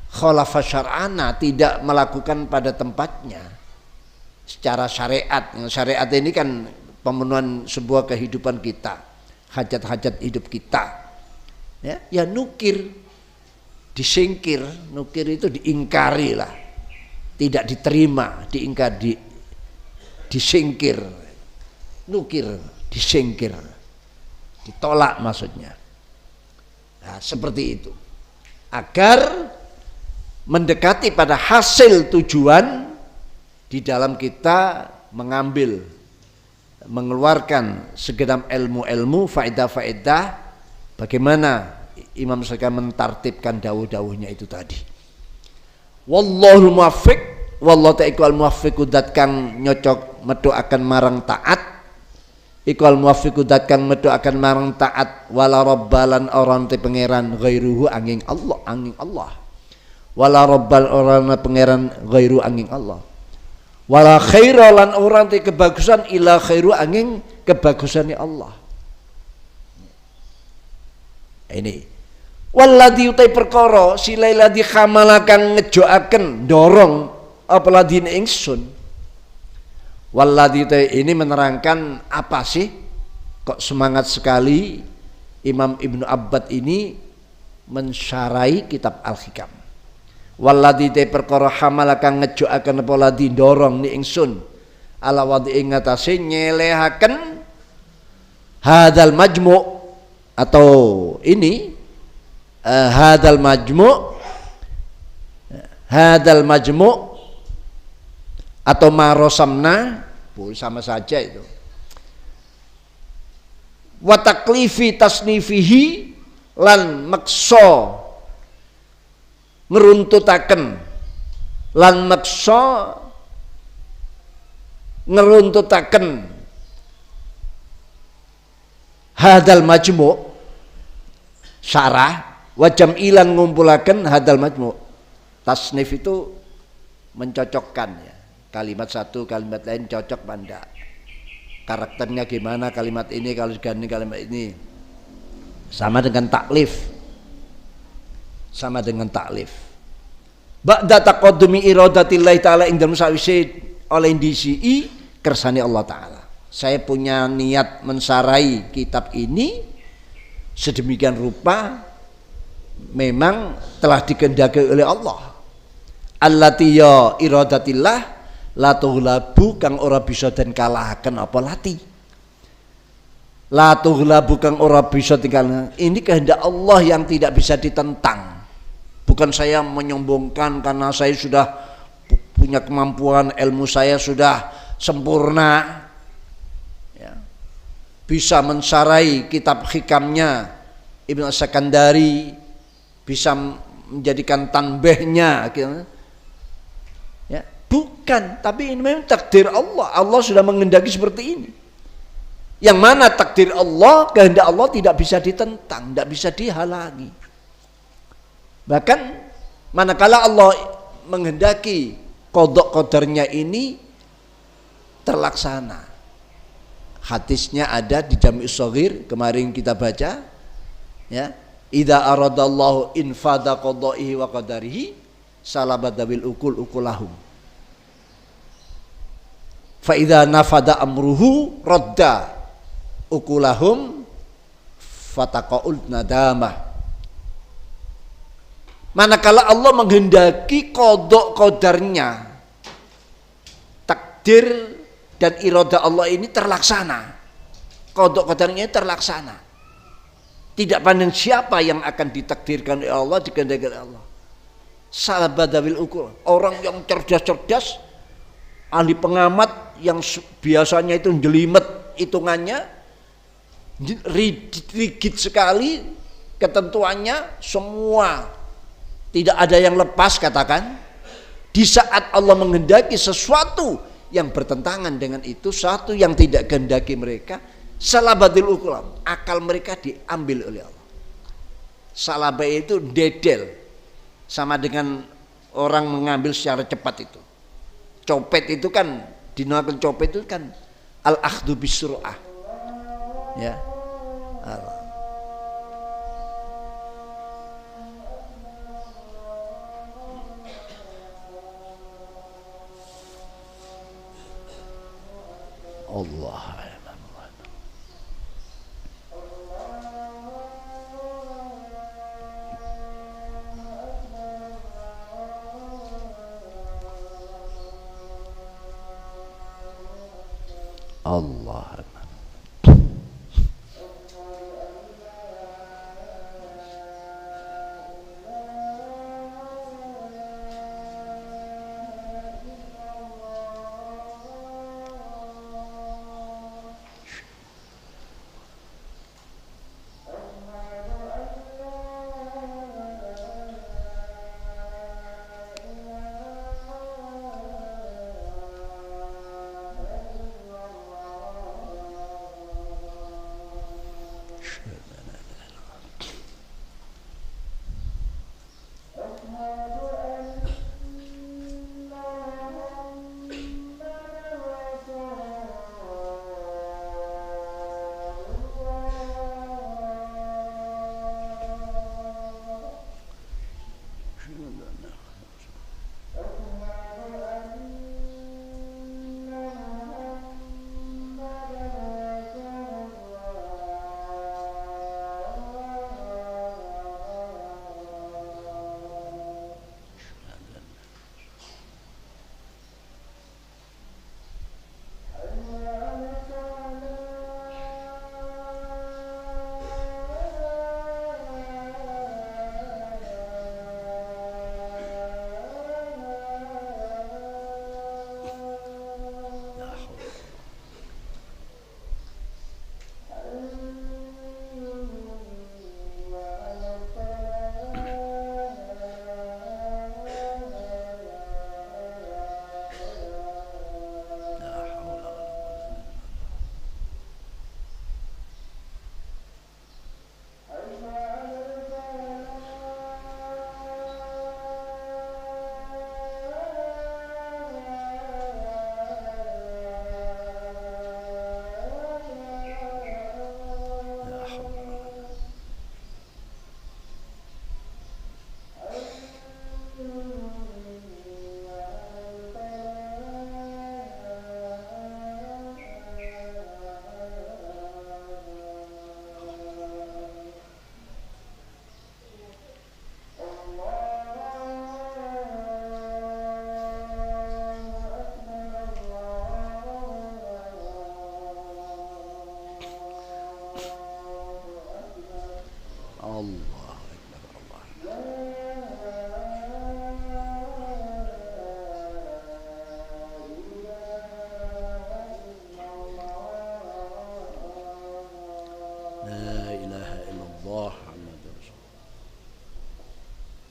khalafa syar'ana, tidak melakukan pada tempatnya secara syariat. Syariat ini kan pemenuhan sebuah kehidupan kita, hajat-hajat hidup kita, ya nukir, disingkir. Nukir itu diingkari lah, tidak diterima, diingkari, disingkir. Nukir, disingkir, ditolak maksudnya. Nah, seperti itu. Agar mendekati pada hasil tujuan di dalam kita mengambil, mengeluarkan segenap ilmu-ilmu, faedah-faedah, bagaimana Imam Syafi'i mentartibkan dawuh-dawuhnya itu tadi. Wallahu muwaffiq, wallahu ta'ala muwaffiqu dat kang nyocok metu akan marang taat. Iqal muwaffiqu dat kang metu akan marang taat, wala rabbalan orang te pangeran ghairuhu angin Allah, angin Allah. Wala rabbal orang pangeran ghairu angin Allah. Wala khairalan orang te kebagusan ila khairu angin kebagusane Allah. Ini walladzi utai perkara silailadzi khamalakan ngejoaken dorong apalagi ingsun. Walladzi utai ini menerangkan apa sih kok semangat sekali Imam Ibnu Abbad ini mensyarai kitab Al-Hikam. Walladzi utai perkara hamalakan ngejoaken apalagi dorong ni ingsun ala wadhi ing atase nyelehaken hadal majmu' atau ini hadal majmu' atau marosamna, sama saja itu. Wa taklifi tasnifihi lan maksa ngeruntutaken, lan maksa ngeruntutaken hadal majmu' syarah wa jam'ilan ngumpulaken hadal majmu'. Tasnif itu mencocokkan ya, kalimat satu kalimat lain cocok pada karakternya gimana, kalimat ini kalau ganti kalimat ini, sama dengan taklif, sama dengan taklif. Ba'da taqaddumi iradatillahi ta'ala ing dalem sawise oleh ndisi kersane Allah taala. Saya punya niat mensarai kitab ini sedemikian rupa, memang telah dikehendaki oleh Allah. Allati ya iradatillah la tughlabu kang ora bisa den kalahaken apa lati. La tughlabu kang ora bisa tinggal. Ini kehendak Allah yang tidak bisa ditentang. Bukan saya menyombongkan karena saya sudah punya kemampuan, ilmu saya sudah sempurna ya, bisa mensarai kitab hikamnya Ibnu As-Sakandari bisa menjadikan tanbihnya gitu. Ya, bukan, tapi ini memang takdir Allah. Allah sudah menghendaki seperti ini. Yang mana takdir Allah, kehendak Allah tidak bisa ditentang, tidak bisa dihalangi. Bahkan manakala Allah menghendaki qada qadarnya ini terlaksana. Hadisnya ada di Jami'us Shaghir kemarin kita baca, ya. Idza aradallahu infada qada'ihi wa qadarihi salabadabil ukulahum. Fa idza nafada amruhu radda ukulahum fataqaul nadamah. Manakala Allah menghendaki qada qadarnya, takdir dan irada Allah ini terlaksana, qada qadarnya terlaksana. Tidak pandang siapa yang akan ditakdirkan oleh Allah, dikehendaki oleh Allah. Salabadawil ukul, orang yang cerdas-cerdas, ahli pengamat yang biasanya itu jelimet hitungannya, rigid sekali ketentuannya, semua tidak ada yang lepas, katakan. Di saat Allah menghendaki sesuatu yang bertentangan dengan itu, satu yang tidak kehendaki mereka, salabadil ukulam, akal mereka diambil oleh Allah. Salabah itu dedel, sama dengan orang mengambil secara cepat itu. Copet itu kan, dinamakan copet itu kan al-akhdhu bisur'ah, ya. Allah. Allah.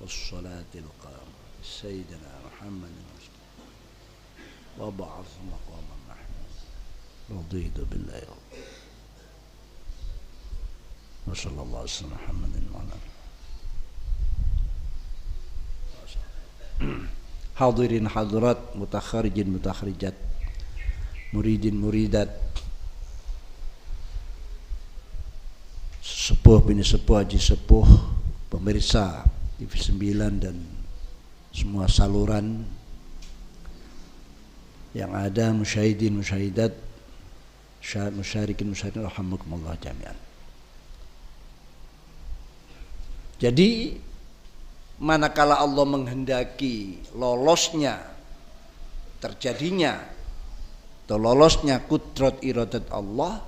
wassalatil qamah sayyidina Muhammadin wa ba'ath maqaman mahmud raditu billahi wa sallallahu alaihi wasallam Muhammadin wa ala hadirin hadirat, mutakharijin mutakharijat, muridin muridat, sepuh bini sepuh, haji sepuh, pemirsa TV 9 dan semua saluran yang ada, musyahidin musyahidat, musyarikin musyarikin, alhamdulillah jami'an. Jadi manakala Allah menghendaki lolosnya, terjadinya atau lolosnya kudrat iradat Allah,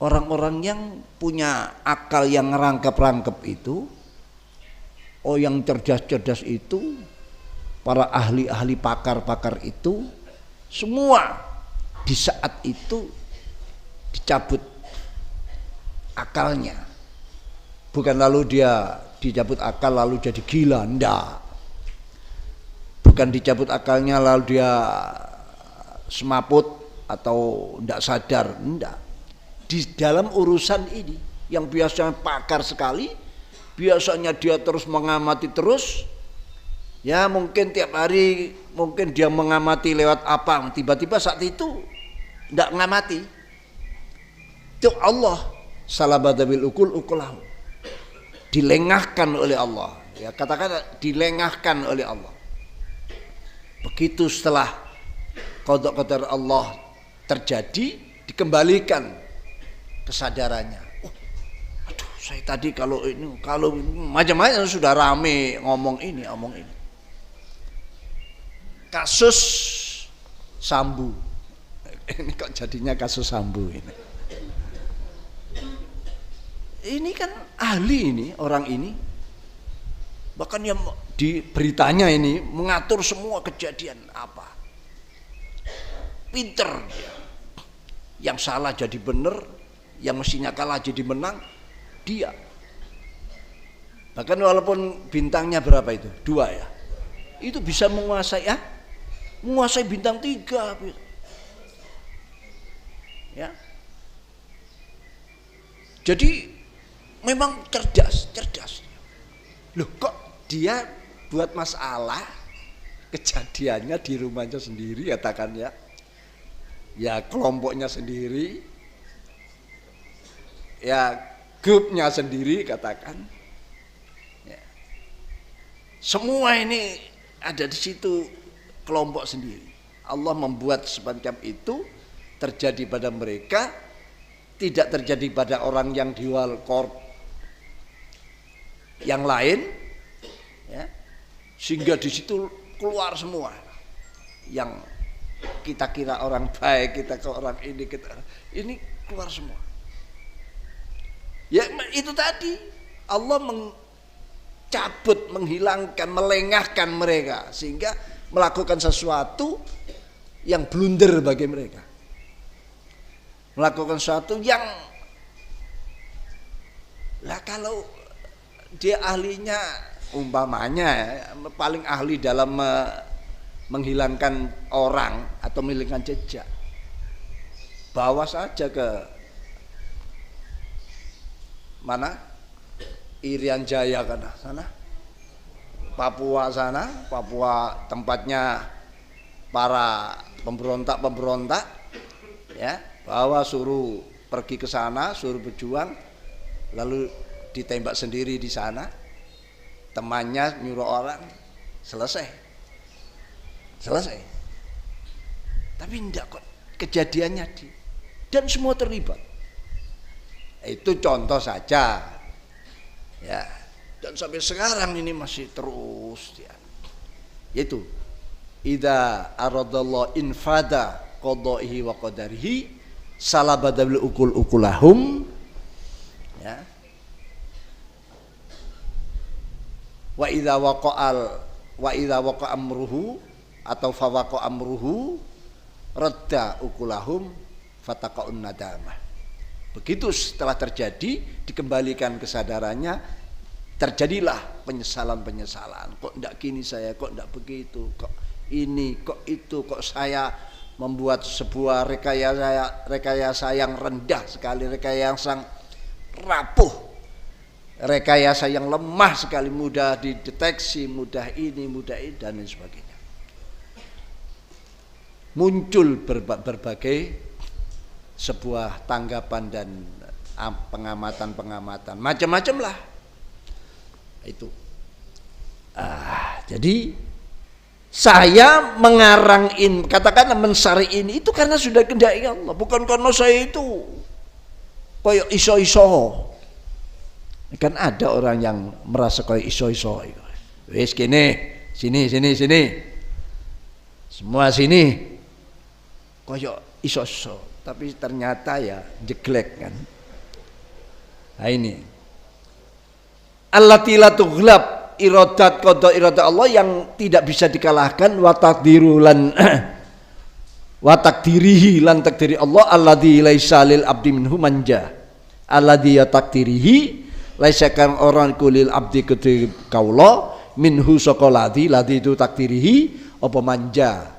orang-orang yang punya akal yang ngerangkep-rangkep itu, yang cerdas-cerdas itu, para ahli-ahli pakar-pakar itu, semua di saat itu dicabut akalnya. Bukan lalu dia dicabut akal lalu jadi gila, enggak. Bukan dicabut akalnya lalu dia semaput atau enggak sadar, enggak. Di dalam urusan ini yang biasanya pakar sekali, biasanya dia terus mengamati terus, ya mungkin tiap hari mungkin dia mengamati lewat apa, tiba-tiba saat itu enggak mengamati. Itu Allah salabadabil ukul ukulahu, dilengahkan oleh Allah, ya katakan dilengahkan oleh Allah. Begitu setelah qada qadar Allah terjadi, dikembalikan kesadarannya. Aduh, saya tadi kalau macam-macam sudah rame ngomong ini. Kasus Sambu. Ini kok jadinya kasus Sambu ini. Ini kan ahli ini, orang ini. Bahkan yang di beritanya ini mengatur semua kejadian apa. Pinter dia. Yang salah jadi benar, yang mestinya kalah jadi menang, dia. Bahkan walaupun bintangnya berapa itu? 2 ya. Itu bisa menguasai menguasai bintang 3. Ya. Jadi memang cerdas. Loh kok dia buat masalah kejadiannya di rumahnya sendiri, katakan ya. Ya kelompoknya sendiri. Ya grupnya sendiri, katakan. Ya. Semua ini ada di situ, kelompok sendiri. Allah membuat semacam itu terjadi pada mereka, tidak terjadi pada orang yang di luar korp yang lain, ya, sehingga di situ keluar semua yang kita kira orang baik, kita ke orang ini keluar semua. Ya itu tadi Allah mencabut, menghilangkan, melengahkan mereka sehingga melakukan sesuatu yang blunder bagi mereka, melakukan sesuatu yang kalau dia ahlinya umpamanya paling ahli dalam menghilangkan orang atau menghilangkan jejak, bawa saja ke mana, Irian Jaya sana, Papua sana, Papua tempatnya para pemberontak ya, bawa suruh pergi ke sana, suruh berjuang, lalu ditembak sendiri di sana, temannya nyuruh orang, selesai. Tapi enggak kok, kejadiannya dan semua terlibat. Itu contoh saja, ya. Dan sampai sekarang ini masih terus, ya. Itu idza aradallahu infada qada'ihi wa qadarihi salabadul ukulahum, ya. Wa idza waqa amruhu atau fawaqa amruhu radda ukulahum fataqaun nadamah. Begitu setelah terjadi, dikembalikan kesadarannya, terjadilah penyesalan, kok ndak gini saya, kok ndak begitu, kok ini, kok itu, kok saya membuat sebuah rekayasa yang rendah sekali, rekayasa yang rapuh, rekayasa yang lemah sekali, mudah dideteksi, mudah ini dan lain sebagainya. Muncul berbagai sebuah tanggapan dan pengamatan macam-macam lah itu. Jadi saya mengarang ini, katakanlah mensari ini itu karena sudah kehendak Allah, bukan karena saya itu koyo iso-iso. Kan ada orang yang merasa koyo iso-iso. Wis kene, sini. Semua sini. Koyo iso-iso, tapi ternyata ya jeglek kan. Nah ini. Allati la tughlab, iradat qada iradat Allah yang tidak bisa dikalahkan, wa taqdirulan wa taqdirihi lan takdiri Allah alladzi laisa lil abdi minhu manja, alladzi ya taqdirihi laisa kan orang kulil abdi kedhe kaula minhu saka ladzi itu takdirihi apa manja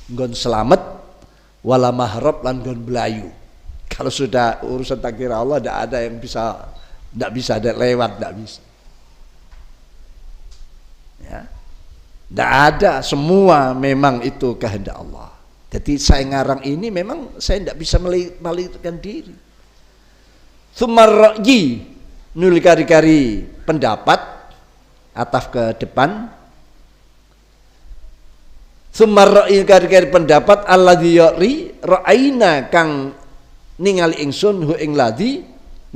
nggon selamat wala mahrab lan nggon belayu. Kalau sudah urusan takdir Allah tidak ada yang bisa ada lewat, tidak bisa. Ya. Tidak ada, semua memang itu kehendak Allah. Jadi saya ngarang ini memang saya tidak bisa melarikan diri. Sumarraji nul kari-kari pendapat ataf ke depan. Sumarraji kari-kari pendapat alladzi yari ra'aina kang ningali ingsun hu ing ladzi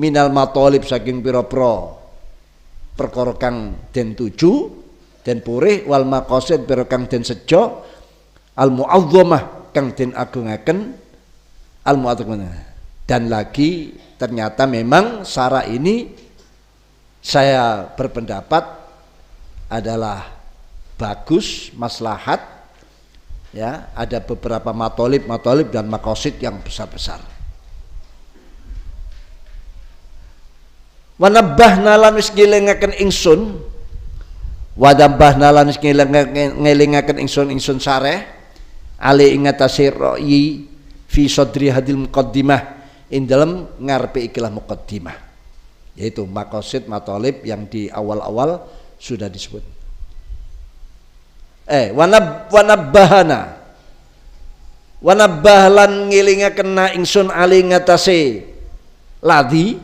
minal matolib saking pira-pira perkara kang den tuju den purih wal maqasid pira kang den sejo al mu'azzamah kang den agungaken al mu'azzamah. Dan lagi ternyata memang syara ini saya berpendapat adalah bagus, maslahat ya, ada beberapa matolib dan maqasid yang besar-besar. Wanabbahna lan wis ngelingaken ingsun, wadabbahna lan wis ngelingaken ingsun sareh ali ing atase ra'yi fi sadri hadil muqaddimah ing dalem ngarepe ikilah muqaddimah, yaitu maqasid matolib yang di awal-awal sudah disebut. Wanabbah lan ngelingaken ingsun ali ing atase ladzi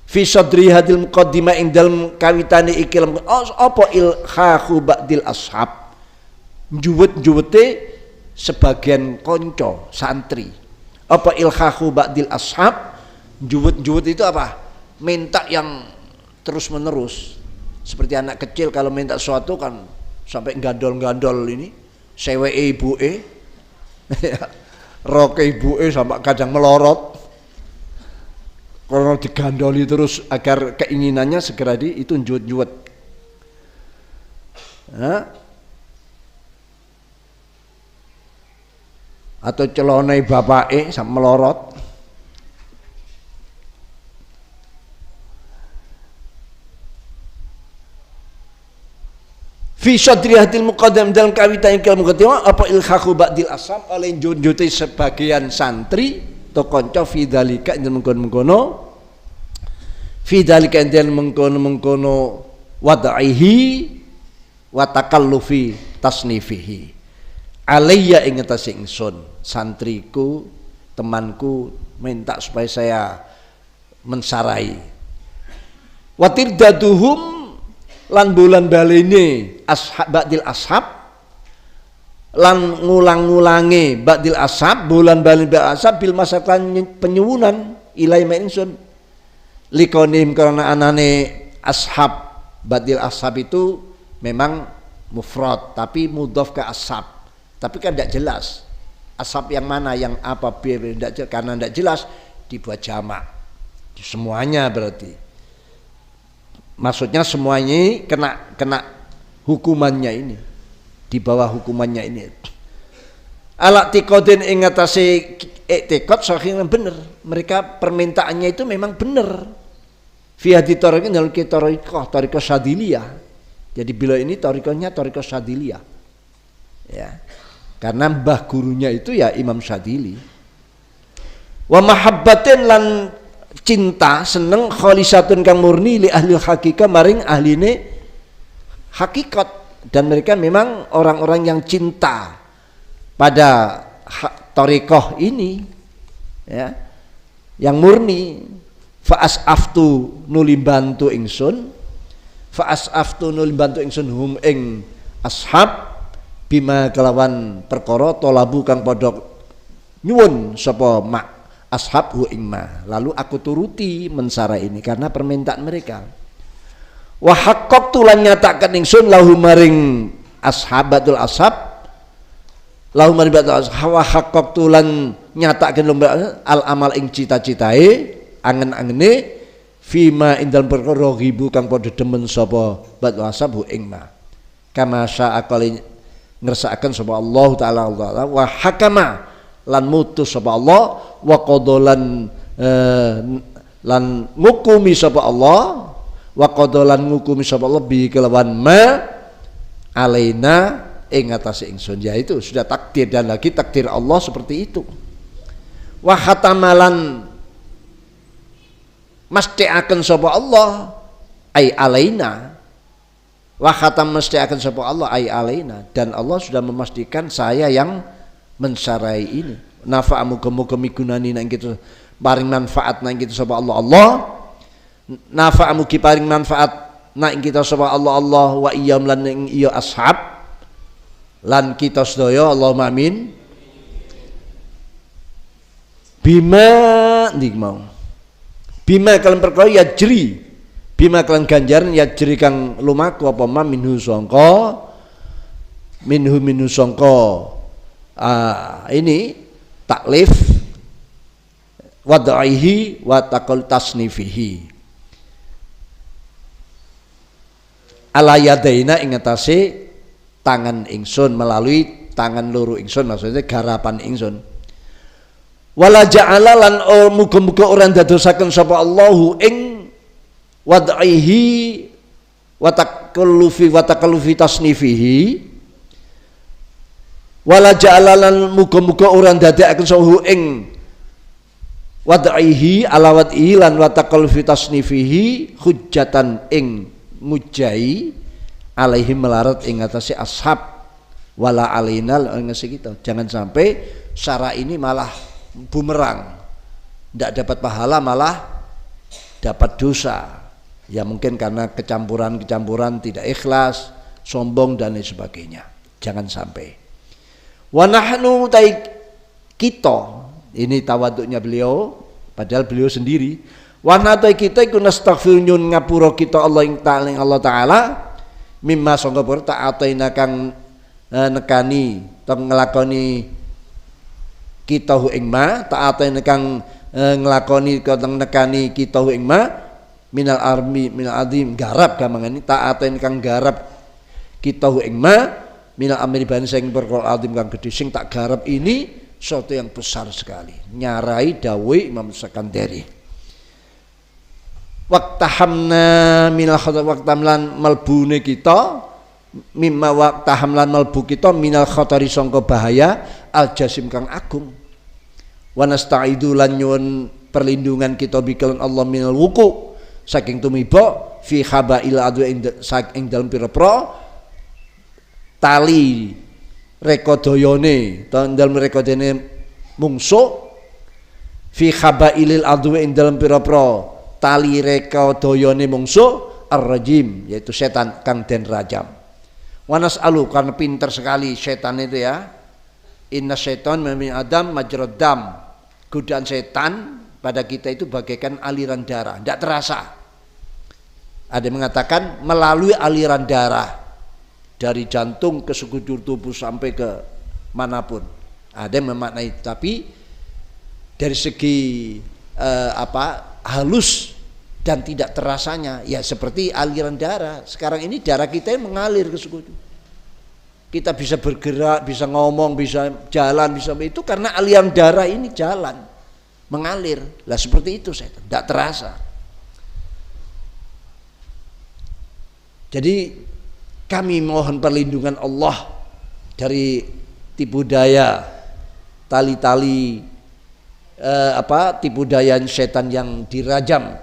fi sadri hadil muqaddimah ing dalem kawitane iki apa ilhahu ba'dil ashab, njuwet-njuwete sebagian konco santri. Apa ilhahu ba'dil ashab, njuwet itu apa? Minta yang terus menerus, seperti anak kecil kalau minta sesuatu kan sampai gandol-gandol ini seweke ibuke roke ibuke sampai kadang melorot karena digandoli terus agar keinginannya segera itu njut-njut. Atau celonai bapake sampai melorot. Fi sadriyatil muqaddam dalam kawitan yang muqaddimah apa ilhaku ba'dil asam oleh njut-njuti sebagian santri to kanca fidzalika ing mengkono fidzalika ing mengkono wadaihi wa takallufi tasnifihi alayya ing atase ingsun santriku temanku minta supaya saya mensarai watirdaduhum lan bulan balene ashabatil ashab lan ngulang-ngulangi ba'dil ashab bulan bali ashab bil masatan penyuwunan ilai ingsun likonim karena anane ashab ba'dil ashab itu memang mufrad tapi mudhaf ke ashab, tapi kan tidak jelas ashab yang mana yang apa karena tidak jelas dibuat jamak semuanya, berarti maksudnya semuanya kena hukumannya ini, di bawah hukumannya ini. Ala tiqodin ing atase i'tiqad sahih bener. Mereka permintaannya itu memang benar. Fi hadi thariqah dalam thariqah Syadziliyah. Jadi beliau ini thariqahnya thariqah Syadziliyah. Ya. Karena mbah gurunya itu ya Imam Syadzili. Wa mahabbatin lan cinta seneng khalisatun kang murni li ahli hakikah maring ahline hakikat, dan mereka memang orang-orang yang cinta pada thariqah ini ya, yang murni. Fa as'aftu nuli bantu ingsun hum ing ashab bima kelawan perkara tolabu kang padha nyuwun sapa mak ashab hu ing ma, lalu aku turuti mensara ini karena permintaan mereka. Wa haqqaqtu lan nyataken ingsun lahu maring ashabatul ashab lahu maring wa haqqaqtu lan nyataken al amal ing cita-citae angen-angene fima indal perkara ghibu kang padha demen sapa batu ashab hu ing ma kama syaa kali ngersakaken sapa Allah taala wa hakama lan mutus sapa Allah wa qadalan lan ngukumi sapa Allah wa qadalan ngukumi sapa Allah bi kelawan ma alaina ing atase ingsun, yaitu sudah takdir dan lagi takdir Allah seperti itu. Wa khatamalan mestiaken sapa Allah ai alaina, wa khatam mestiaken sapa Allah ai alaina, dan Allah sudah memastikan saya yang mensarai ini. Nafa muga-muga migunani nang kita paring manfaat nang kita sapa Allah nafa mugi paring manfaat nang kita sapa Allah wa iyam lan ing iya ashab lan kita sedaya Allahumma amin bima ndik mau bima kalian perkara ya jeri bima kalian ganjaran ya jeri kang lumaku apa ma minhu sangka ini taklif wadaihi wa taqal tasnifihi ala yadaina ing atase tangan ingsun, melalui tangan loro ingsun, maksudnya garapan ingsun. Wala ja'ala lan muga-muga ora ndadosaken sapa Allahu ing wadaihi wa takallufi tasnifihi. Wala ja'alalan muga-muga ora ndadekaken sawu ing wadaihi ala wadaihi lan wa taqallufi tasnifihi hujjatan ing ngujai alaihi melarat ing atase ashab wala alainal ing kita. Jangan sampai syara ini malah bumerang, ndak dapat pahala malah dapat dosa. Ya mungkin karena kecampuran tidak ikhlas, sombong dan lain sebagainya. Jangan sampai. Wa nahnu kita, ini tawaduknya beliau padahal beliau sendiri. Wa nahnu kita iku nastaghfir nyun ngapura kita Allah ing ta'ala Allah taala mimma sangga pura ta'ataina kang nekani tong nglakoni kita hu ing ma ta'ataina kang nglakoni kang nekani kita hu ing ma minal armi minal adim garap gamangane ta'ataina kang garap kita hu ing ma minal amri ban sing perkara adim kang gedhe sing tak garap ini sesuatu yang besar sekali, nyarai dawuh Imam Sakandari. Waqtahamna minal khatar waqtamlan malbune kita mimma waqtahamlan malbu kita minal khatari sangka bahaya al jasim kang agung. Wa nasta'idu lan nyuwun perlindungan kita bikalan Allah minal wuku saking tumiba fi khabail adu ing dalem pira-pira tali rekodayane dalem rekodene mungsuh fi khabailil adu ing dalem pira-pira tali rekodayane mungsuh ar-rajim, yaitu setan kang den rajam. Wa nas'alu, karena pintar sekali setan itu ya. Inna syaitan min adam majrad dam. Godaan setan pada kita itu bagaikan aliran darah, tidak terasa. Ada yang mengatakan melalui aliran darah dari jantung ke sekujur tubuh sampai ke manapun. Ada yang memaknai, tapi dari segi halus dan tidak terasanya ya seperti aliran darah. Sekarang ini darah kita yang mengalir ke sekujur. Kita bisa bergerak, bisa ngomong, bisa jalan, bisa itu karena aliran darah ini jalan mengalir. Lah seperti itu saya tidak terasa. Jadi kami mohon perlindungan Allah dari tipu daya tali-tali tipu daya setan yang dirajam.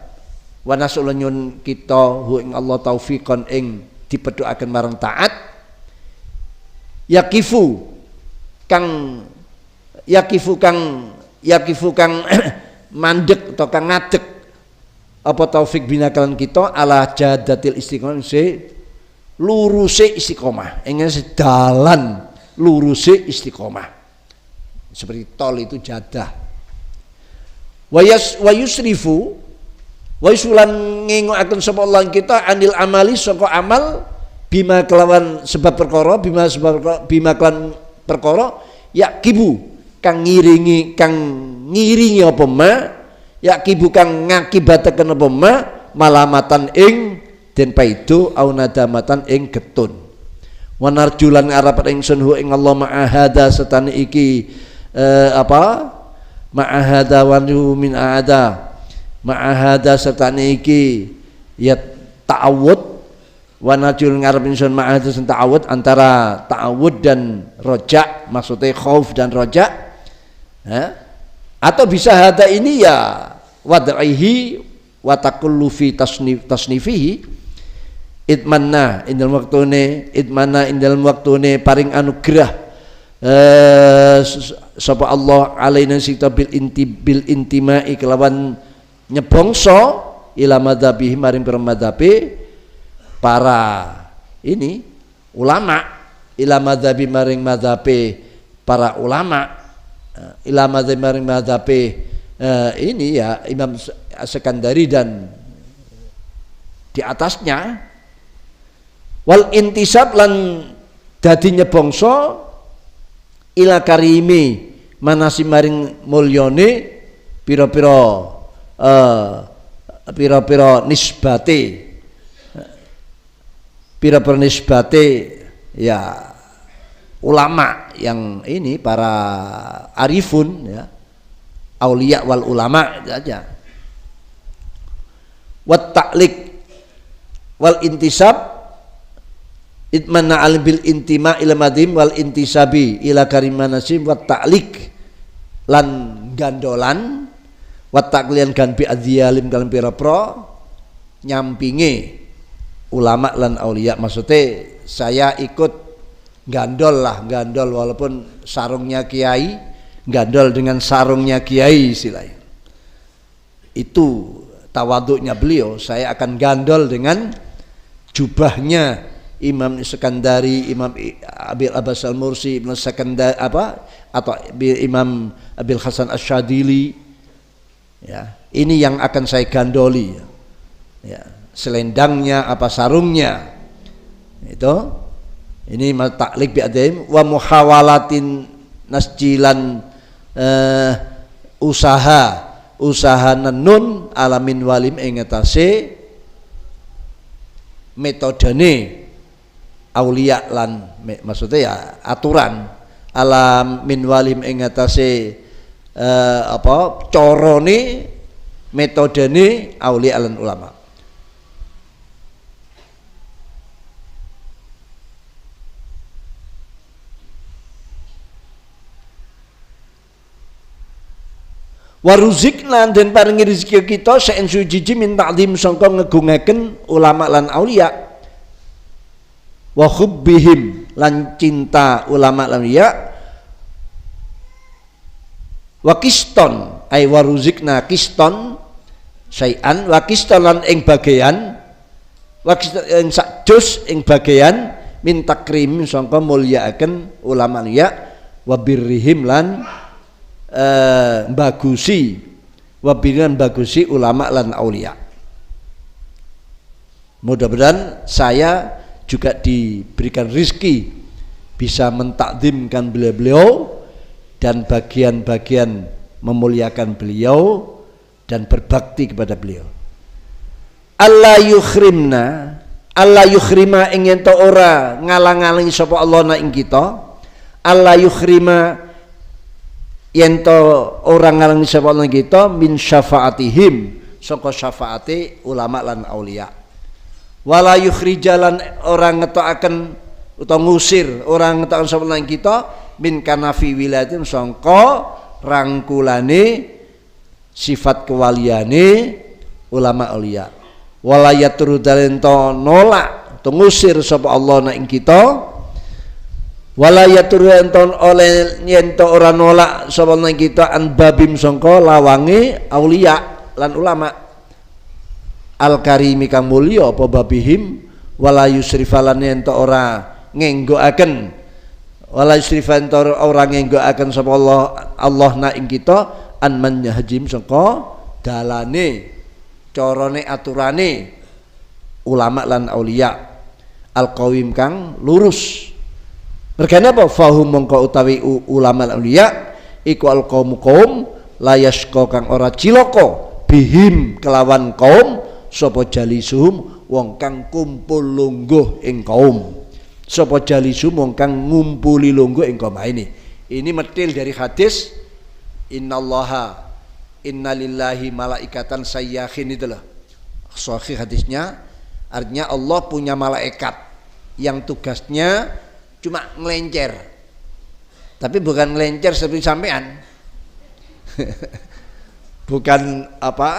Wa nasulun kita hu ing Allah taufiqan ing dipedukaken marang taat. Yakifu kang mandek atau kang ngadeg apa taufik binakalan kita ala jadatil istiqomah luruse istiqomah, ingin sedalan luruse istiqomah. Seperti tol itu jadah. Wa yusrifu wa yusulan ngengokaken sapa Allah kita anil amali saka amal bima kelawan sebab perkara bima kelawan perkara yakibu kang ngiringi apa ma yakibu kang ngakibataken apa ma malamatan ing den paido au nadamatan ing getun. Wa narjulan ngarapat ingsun hu ing Allah ma'ahada setane iki ma'ahada wa min aada ma'ahada setane iki ya ta'awud wa narjul ngarep ingsun ma'ahada sen ta'awud antara ta'awud dan roja, maksudnya khauf dan roja. Atau bisa hada ini ya wad'ihi wa taqullu fi tasnifihi idmanna indal waktune paring anugerah sapa Allah alaina sita bil intimai kelawan nyebongso ila madzhabihi maring madhabe para ini ulama ila madzhabi maring madhabe para ulama ila madzhabi maring madhabe ini ya Imam Sekandari dan di atasnya wal intisab lan dadi nyebongso ila karimi manasi maring mulyane pira-pira nisbate ya ulama yang ini para arifun ya aulia wal ulama saja. Wat ta'liq wal intisab itmana alim bil intima ila madim wal intisabi ila karimanasim wat ta'liq lan gandolan wat taklian gan bi adzialim kalam pira-pira nyampinge ulama lan aulia. Maksudnya saya ikut gandol walaupun sarungnya kiai, gandol dengan sarungnya kiai istilahnya. Itu tawaduknya beliau, saya akan gandol dengan jubahnya Imam Sekandari, Imam Abil Abbas Al-Mursi, Ibn Sekandari atau Imam Abil Hasan Asyadili. Ya, ini yang akan saya gandoli. Ya, selendangnya apa sarungnya. Itu ini taklik bi'adaim wa muhawalatin nasjilan usaha nenun alamin walim ing atase metodene aulia lan maksudnya ya aturan alam min walim ing atase corone metodene aulia lan ulama. Waruzikna dan paringi rezeki kita saen sujiji min ta'zim sangka ngegungaken ulama lan aulia wa hubbihim lan cinta ulama lan aulia wa kiston ay waruzikna kiston sayan wa kiston lan ing bagian wa kiston sak juz ing bagian min takrim sangka mulyaaken ulama aulia wa birrihim lan bagusi wabiran bagusi ulama lan aulia. Mudah-mudahan saya juga diberikan rizki bisa mentakdimkan beliau dan bagian-bagian memuliakan beliau dan berbakti kepada beliau. Allah yukhrima ingin to ora ngalang-alangi sapa Allah na ing kita. Allah yukhrima yen to orang ngalangi sapa Allah kita min syafaatihim saka syafaate ulama lan aulia wala yukhrijalan orang ngetokaken utawa ngusir orang ngetokaken sapa lan kita min kanafi wilayatin sangka rangkulane sifat kewaliane ulama aulia wala yatrudalen to nolak to ngusir sapa Allah nak ing kita wala yatrudalen to oleh yen to ora nolak sapa nang kita an babim sangka lawange aulia lan ulama al karimi kang mulya apa babihim wala yusrifalan yen to ora ngenggoaken wala yusrifan to ora ngenggoaken sapa Allah nak ing kita an manhajim sangka dalane carane aturane ulama lan aulia al qawim kang lurus. Mergane apa fahum mongko utawi ulama lan aulia iku al qaum la yasqa kang ora cilaka bihim kelawan kaum sapa jalisuhum wong kang kumpul lungguh ing kaum sapa jalisuhum wong kang ngumpuli lungguh ing kaum ini metil dari hadis innallaha innalillahi malaikatan sayyahin itu loh sahih hadisnya artinya Allah punya malaikat yang tugasnya cuma ngelencer tapi bukan ngelencer seperti sampean bukan apa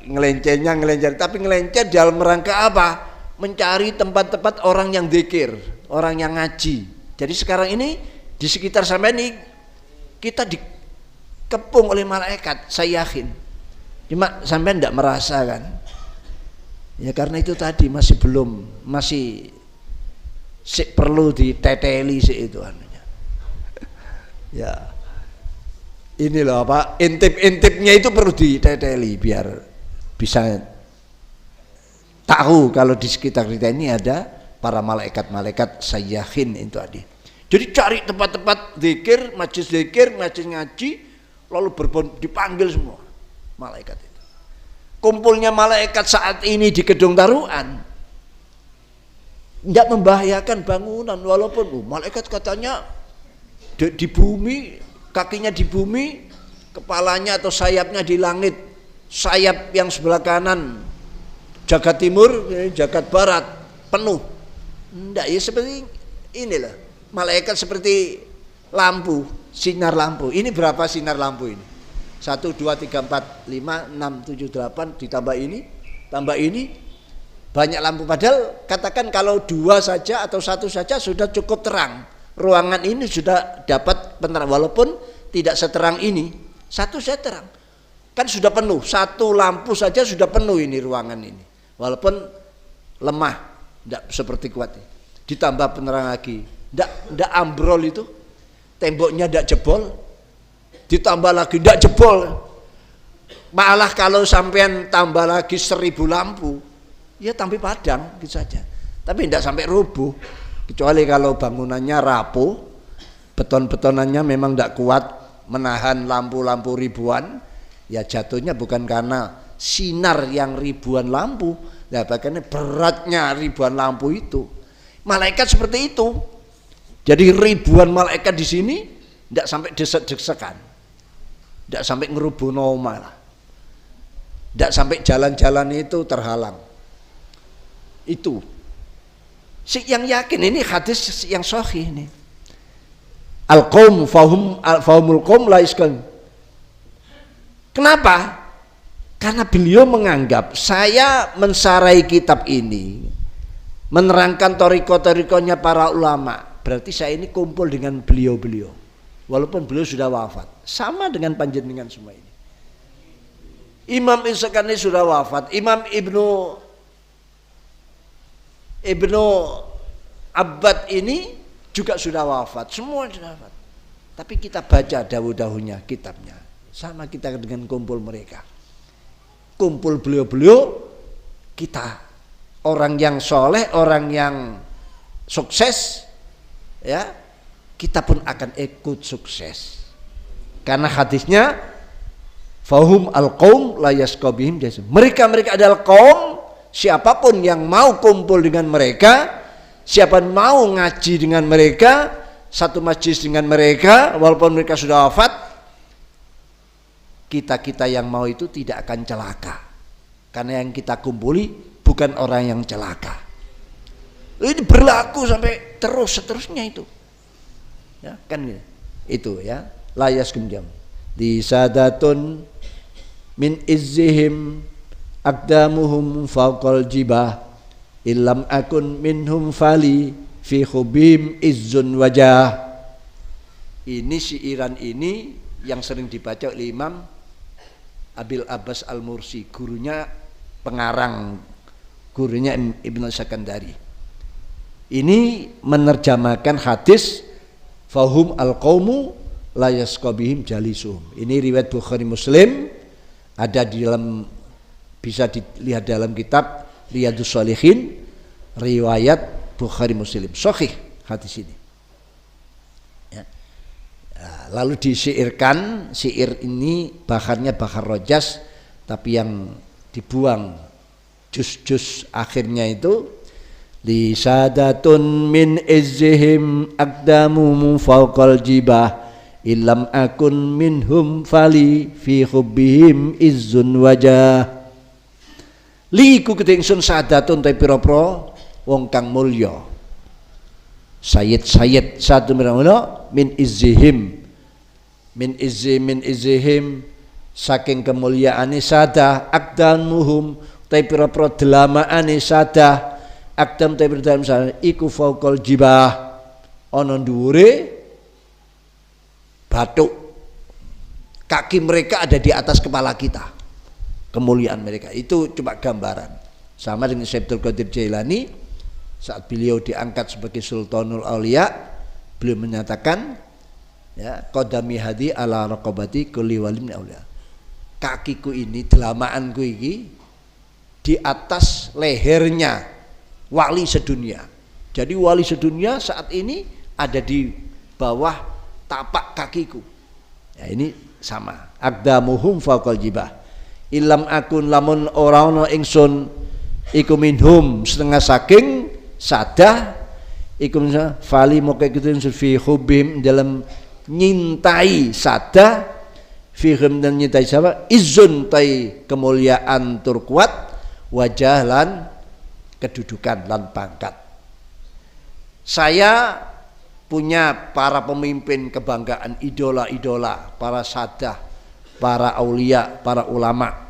ngelencer tapi ngelencer dalam rangka apa mencari tempat-tempat orang yang dzikir orang yang ngaji. Jadi sekarang ini di sekitar sampean ini kita dikepung oleh malaikat saya yakin cuma sampean tidak merasa kan ya karena itu tadi masih perlu diteteli sih itu anunya ya ini loh apa intip-intipnya itu perlu diteteli biar bisa tahu kalau di sekitar kita ini ada para malaikat-malaikat sayyahin itu tadi. Jadi cari tempat-tempat zikir, majlis ngaji lalu dipanggil semua malaikat itu. Kumpulnya malaikat saat ini di gedung taruhan tidak membahayakan bangunan walaupun malaikat katanya di bumi, kakinya di bumi, kepalanya atau sayapnya di langit, sayap yang sebelah kanan jagat timur, jagat barat penuh. Enggak ya seperti inilah malaikat seperti lampu, sinar lampu. Ini berapa sinar lampu ini? 1, 2, 3, 4, 5, 6, 7, 8 ditambah ini, tambah ini banyak lampu. Padahal katakan kalau 2 saja atau 1 saja sudah cukup terang. Ruangan ini sudah dapat penerangan walaupun tidak seterang ini. 1 saja terang. Kan sudah penuh. 1 lampu saja sudah penuh ini ruangan ini. Walaupun lemah, tidak seperti kuat. Ditambah penerangan lagi. Tidak ambrol itu. Temboknya tidak jebol. Ditambah lagi tidak jebol. Malah kalau sampean tambah lagi 1000 lampu, ya sampai padang gitu saja. Tapi tidak sampai rubuh. Kecuali kalau bangunannya rapuh, beton-betonannya memang tidak kuat menahan lampu-lampu ribuan, ya jatuhnya bukan karena sinar yang ribuan lampu, ya bahkan beratnya ribuan lampu itu. Malaikat seperti itu. Jadi ribuan malaikat di sini tidak sampai desek-desekan, tidak sampai ngerubuh normal, tidak sampai jalan-jalan itu terhalang. Itu yang yakin ini hadis yang sahih ini. Al-qaum fahumul qaum la iskan. Kenapa? Karena beliau menganggap saya mensarai kitab ini, menerangkan toriko-torikonya para ulama, berarti saya ini kumpul dengan beliau-beliau. Walaupun beliau sudah wafat, sama dengan panjenengan semua ini. Imam Isakani sudah wafat, Imam Ibnu Abbad ini juga sudah wafat, semua sudah wafat. Tapi kita baca dahulu-dahulunya kitabnya, sama kita dengan kumpul mereka. Kumpul beliau-beliau kita, orang yang soleh, orang yang sukses, ya kita pun akan ikut sukses. Karena hadisnya fahum al-qaum la yasqabihim, mereka adalah kaum. Siapapun yang mau kumpul dengan mereka, siapa mau ngaji dengan mereka, satu majlis dengan mereka, walaupun mereka sudah wafat, kita yang mau itu tidak akan celaka. Karena yang kita kumpuli bukan orang yang celaka. Ini berlaku sampai seterusnya itu. Ya, kan gitu. Itu ya. Layas kemudian. Di sadatun min izzihim aqdamuhum fawqal jibah illam akun minhum fali fi khubim izzun wajah. Ini syiiran ini yang sering dibaca oleh Imam Abil Abbas Al-Mursi, gurunya pengarang, gurunya Ibnu Sakandari. Ini menerjemahkan hadis fahum al-qaumu la yasqabihim jalisuhum. Ini riwayat Bukhari Muslim, ada di dalam, bisa dilihat dalam kitab Riyadhus Shalihin, riwayat Bukhari Muslim, sahih hadis ini. Ya. Lalu disyairkan, syair ini baharnya bahar rojas, tapi yang dibuang juz-juz akhirnya itu li sadatun min izzihim aqdamu fawqal jibah illam akun minhum fali fi hubbihim izzun wajah. Li ku ketingsun sadatun ta pira-pira wong kang mulya, sayyid satu menawa min izzihim, min izzihim saking kemuliaane sadah, aqdamuhum ta pira-pira delamaane sadah, aqdam ta pira sadah iku fauqal jibah, ana dhuwure batu, kaki mereka ada di atas kepala kita, kemuliaan mereka itu cuma gambaran. Sama dengan Syekh Abdul Qadir Jailani saat beliau diangkat sebagai Sultanul Aulia, beliau menyatakan ya qadami hadi ala raqabati kulli walim aulia, kakiku ini, delamaanku ini di atas lehernya wali sedunia. Jadi wali sedunia saat ini ada di bawah tapak kakiku. Ya, ini sama. Aqdamuhum fawqal jibah. Ilam akun lamun ora ana ingsun iku minhum setengah saking sadah iku fali moke gitu fi hubim dalam nyintai sadah fihim dan nyintai siapa izun tai kemuliaan tur kuat wajah lan kedudukan lan pangkat. Saya punya para pemimpin kebanggaan, idola-idola, para sadah, para aulia, para ulama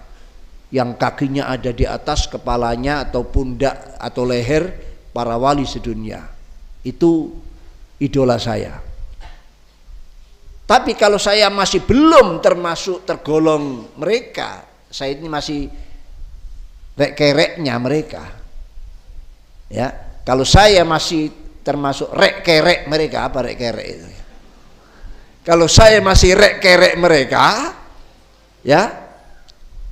yang kakinya ada di atas kepalanya atau pundak atau leher para wali sedunia. Itu idola saya. Tapi kalau saya masih belum termasuk tergolong mereka, saya ini masih rek-kereknya mereka. Ya, kalau saya masih termasuk rek-kerek mereka, apa rek-kerek itu? Kalau saya masih rek-kerek mereka, ya,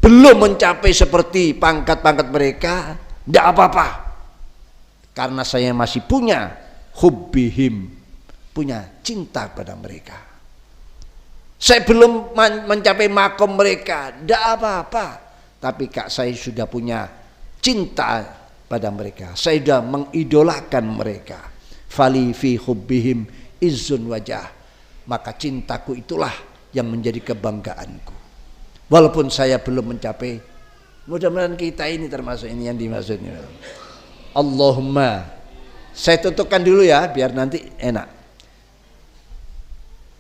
belum mencapai seperti pangkat-pangkat mereka, tidak apa-apa. Karena saya masih punya hubbihim, punya cinta pada mereka. Saya belum mencapai makom mereka, tidak apa-apa. Tapi saya sudah punya cinta pada mereka. Saya sudah mengidolakan mereka. Fali fi hubbihim izzun wajah. Maka cintaku itulah yang menjadi kebanggaanku. Walaupun saya belum mencapai, mudah-mudahan kita ini termasuk ini yang dimaksudnya. Allahumma, saya tutupkan dulu ya biar nanti enak.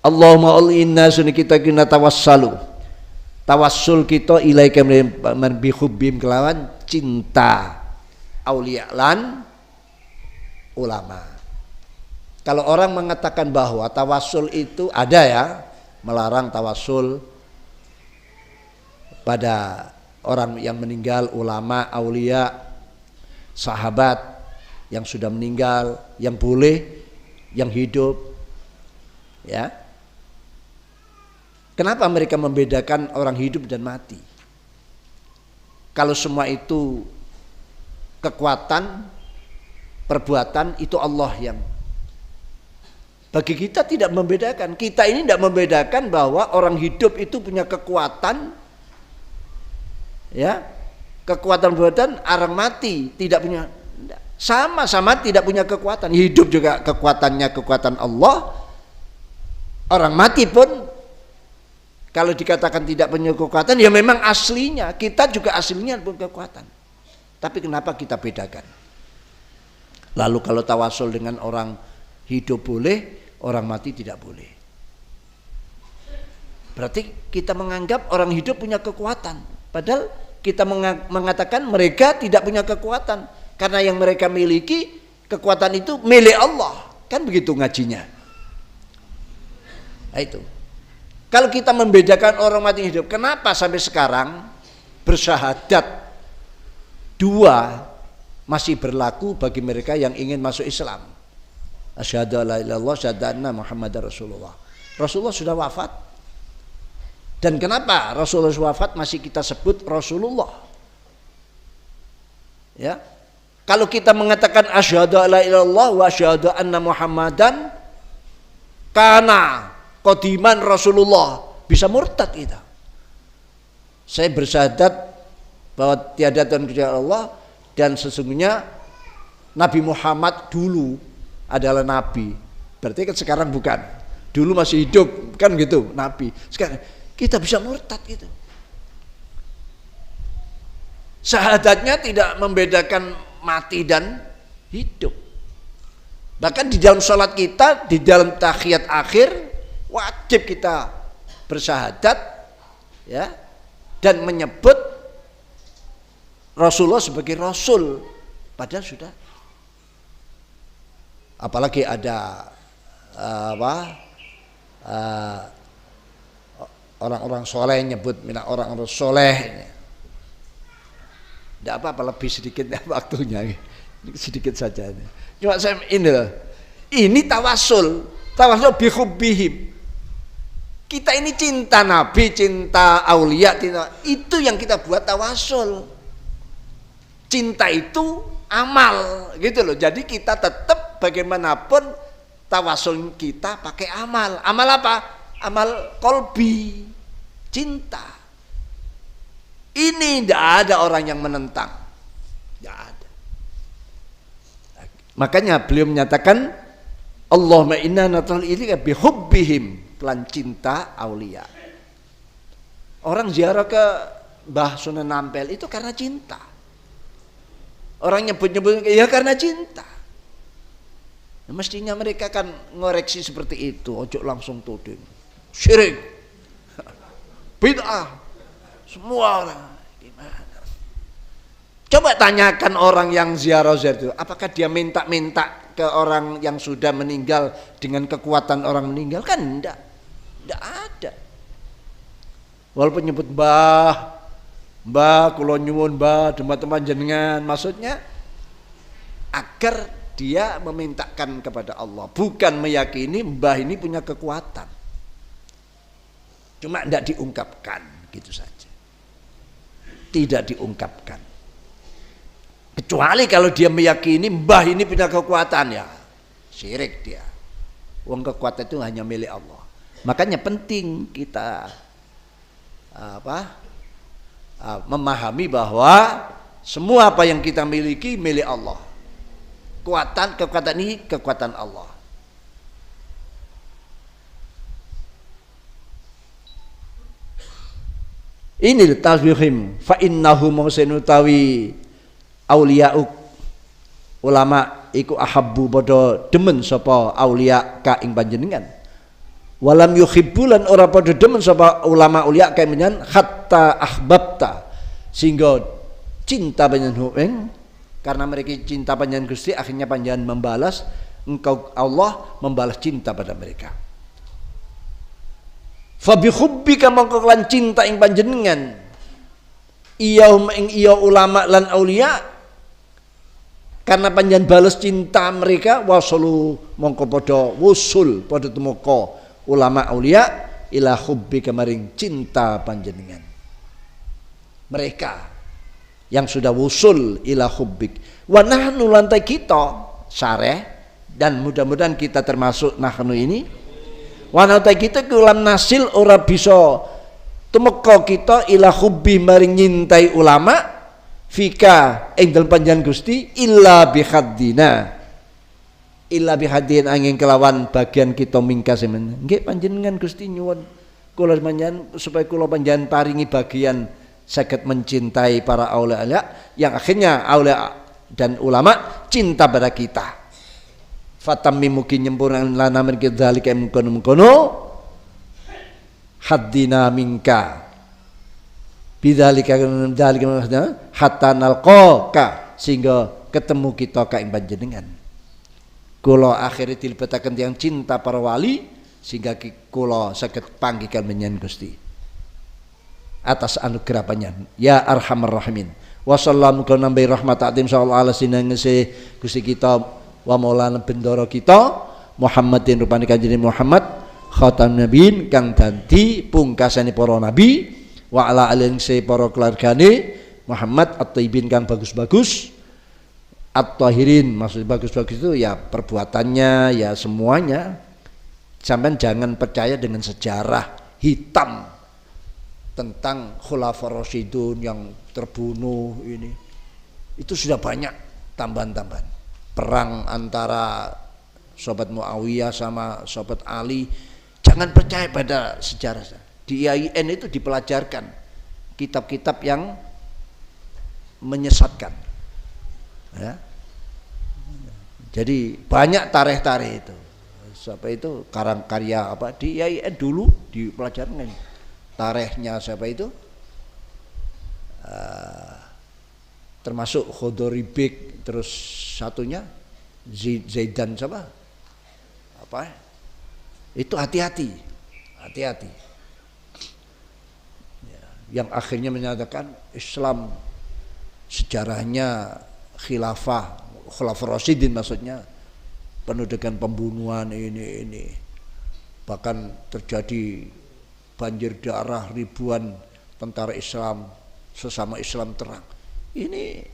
Allahumma inna sunni kita kena tawassalu, tawassul kita ilaika bi hubbim kelawan cinta aulia lan ulama. Kalau orang mengatakan bahwa tawassul itu ada ya, melarang tawassul pada orang yang meninggal, ulama, aulia, sahabat yang sudah meninggal, yang boleh, yang hidup, ya. Kenapa mereka membedakan orang hidup dan mati? Kalau semua itu kekuatan, perbuatan itu Allah yang. Bagi kita tidak membedakan. Kita ini tidak membedakan bahwa orang hidup itu punya kekuatan, ya, kekuatan perbuatan. Orang mati tidak punya, sama-sama tidak punya kekuatan. Hidup juga kekuatannya kekuatan Allah. Orang mati pun kalau dikatakan tidak punya kekuatan, ya memang aslinya kita juga aslinya punya kekuatan. Tapi kenapa kita bedakan? Lalu kalau tawasul dengan orang hidup boleh, orang mati tidak boleh. Berarti kita menganggap orang hidup punya kekuatan. Padahal kita mengatakan mereka tidak punya kekuatan. Karena yang mereka miliki, kekuatan itu milik Allah. Kan begitu ngajinya. Nah itu. Kalau kita membedakan orang mati hidup, kenapa sampai sekarang bersyahadat dua masih berlaku bagi mereka yang ingin masuk Islam? Asyhadu alla ilaha illallah, asyhadu anna Muhammadar Rasulullah. Rasulullah sudah wafat. Dan kenapa Rasulullah wafat masih kita sebut Rasulullah? Ya. Kalau kita mengatakan asyhadu alla ilaha illallah wa asyhadu anna Muhammadan kana qadiman Rasulullah, bisa murtad kita. Saya bersyahadat bahwa tiada Tuhan kecuali Allah dan sesungguhnya Nabi Muhammad dulu adalah nabi. Berarti kan sekarang bukan. Dulu masih hidup, kan gitu, nabi. Sekarang kita bisa murtad gitu. Syahadatnya tidak membedakan mati dan hidup. Bahkan di dalam sholat kita, di dalam tahiyat akhir, wajib kita bersyahadat, ya, dan menyebut Rasulullah sebagai Rasul. Padahal sudah. Apalagi ada orang-orang soleh nyebut mina orang-orang soleh. Tidak apa-apa, lebih sedikit waktunya, sedikit saja. Cuma saya ini tawasul bihubbihim. Kita ini cinta Nabi, cinta aulia, itu yang kita buat tawasul. Cinta itu amal, gitu loh. Jadi kita tetap bagaimanapun tawasul kita pakai amal. Amal apa? Amal kolbi, cinta. Ini tidak ada orang yang menentang, tidak ada. Makanya beliau menyatakan, Allahumma inna natal ilika bihubbihim, pelan cinta aulia. Orang ziarah ke Mbah Sunan Ampel itu karena cinta. Orang nyebut-nyebut ya karena cinta. Nah, mestinya mereka kan ngoreksi seperti itu, ojo langsung tuding. Syirik, bid'ah, semua orang gimana? Coba tanyakan orang yang ziarah itu, apakah dia minta-minta ke orang yang sudah meninggal dengan kekuatan orang meninggal? Kan enggak ada. Walaupun nyebut mbah kula nyuwun mbah teman-teman jenengan, maksudnya agar dia memintakan kepada Allah, bukan meyakini mbah ini punya kekuatan. Cuma tidak diungkapkan, gitu saja. Tidak diungkapkan. Kecuali kalau dia meyakini mbah ini punya kekuatan, ya syirik dia. Wong kekuatan itu hanya milik Allah. Makanya penting kita memahami bahwa semua apa yang kita miliki milik Allah. Kekuatan ini kekuatan Allah. Ini tasbihim fa innahu musinutawi auliya'uk, ulama iku ahabbu padha demen sapa aulia ka ing panjenengan. Walam yuhibbulan ora padha demen sapa ulama aulia ka panjenengan hatta ahbabta, sehingga cinta panjenengan karena mereka cinta panjenengan Gusti, akhirnya panjenengan membalas, engkau Allah membalas cinta pada mereka. Fa bi hubbika mongko lan cinta ing panjenengan iyahum ing iya ulama lan aulia, karena panjenengan balas cinta mereka, wasalu mongko padha wusul padha tumeka ulama aulia ila hubbika maring cinta panjenengan. Mereka yang sudah wusul ila hubbik wa nahnu lantai kita syareh, dan mudah-mudahan kita termasuk nahnu ini. Wanita kita kulam nasil ora bisa tumeka kita ila hubbi maring nyintai ulama fika ing dalem panjenengan Gusti illa bihaddina, illa bihadin angin kelawan bagian kita mingkas nggih panjenengan Gusti nyuwun kula panjenengan supaya kula panjenengan paringi bagian saged mencintai para aulia yang akhirnya aulia dan ulama cinta pada kita. Fatammi mungkin nyempurnakan lana min dzalika mungkono haddina minka bidzalika hatta nalqaka sehingga ketemu kita ka ing panjenengan. Kula akhire dilebetaken tiyang cinta para wali sehingga kula saged panggihan menyang Gusti atas anugerah panjenengan ya arhamar rahimin. Wa sallallahu nambi rahmat atim sallallahu alaihi wasallam Gusti kita wa maulana bendoro kita Muhammadin rupane kanjeng Muhammad khatamun nabiyyin kang dadi pungkasane para nabi wa ala alihi para keluargane Muhammad at-thayyibin kang bagus-bagus at-tahirin. Maksud bagus-bagus itu ya perbuatannya ya semuanya. Sampai jangan percaya dengan sejarah hitam tentang khulafaur rasyidun yang terbunuh ini. Itu sudah banyak tambahan-tambahan. Perang antara sahabat Muawiyah sama sahabat Ali. Jangan percaya pada sejarah. Di IAIN itu dipelajarkan kitab-kitab yang menyesatkan. Ya. Jadi banyak tarikh-tarikh itu. Siapa itu karang karya apa di IAIN dulu dipelajarkan tarikhnya siapa itu termasuk Khodoribik, terus satunya Zaidan siapa apa itu hati-hati ya, yang akhirnya menyatakan Islam sejarahnya khulafaur rasyidin, maksudnya penuh dengan pembunuhan ini bahkan terjadi banjir darah ribuan tentara Islam sesama Islam terang. Ini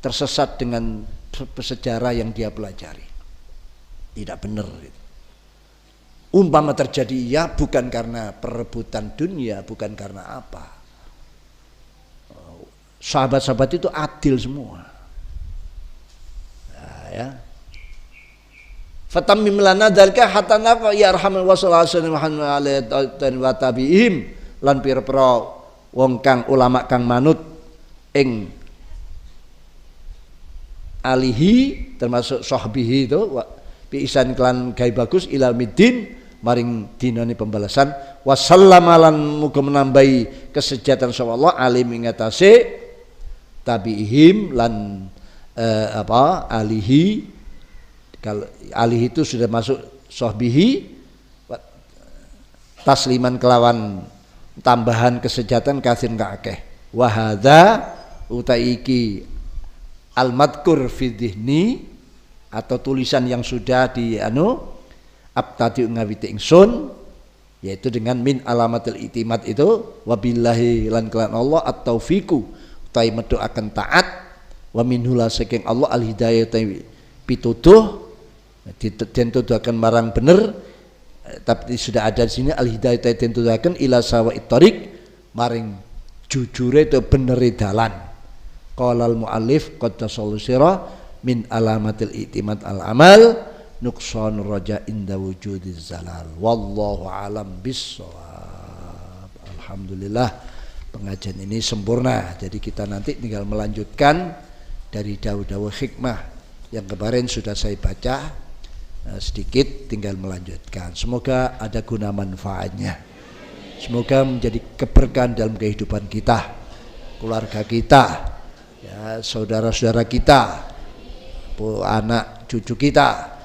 tersesat dengan sejarah yang dia pelajari, tidak benar. Umpama terjadi ya bukan karena perebutan dunia, bukan karena apa. Sahabat-sahabat itu adil semua. Nah, ya. Fatammim lana dzalika hatta nafa ya arhamar wasallallahu alaihi wa tabi'im lan pira-pira wong kang ulama kang manut ing alihi termasuk sahbihi itu bi isan klan gawe bagus ilal middin maring dinane pembalasan wasallama lan muga menambahi kesejahteraan sallallahu alim ing atase tabi'ihim lan alihi. Kalau alih itu sudah masuk sahbihi tasliman kelawan tambahan kesejahteraan kasin kakeh wahada utaiki al-madkur fi dhihni atau tulisan yang sudah di abtadi ngawiti ingsun yaitu dengan min alamatil itimad itu wabillahi lan kelan Allah at-taufiqu utai metu akan taat wa minhula saking Allah al-hidayah pituduh dituduhaken marang bener, tapi sudah ada di sini al-hidayah dituduhaken ila sawa'it thariq maring jujure itu beneri dalan. Qala al-muallif qaddasallahu sirra min alamatil i'timad al-amal nuqsan raja inda wujudiz zalal wallahu alam bissawab. Alhamdulillah pengajian ini sempurna, jadi kita nanti tinggal melanjutkan dari dawuh-dawuh hikmah yang kemarin sudah saya baca. Sedikit tinggal melanjutkan. Semoga ada guna manfaatnya. Semoga menjadi keberkahan dalam kehidupan kita, keluarga kita, ya, saudara-saudara kita, anak cucu kita,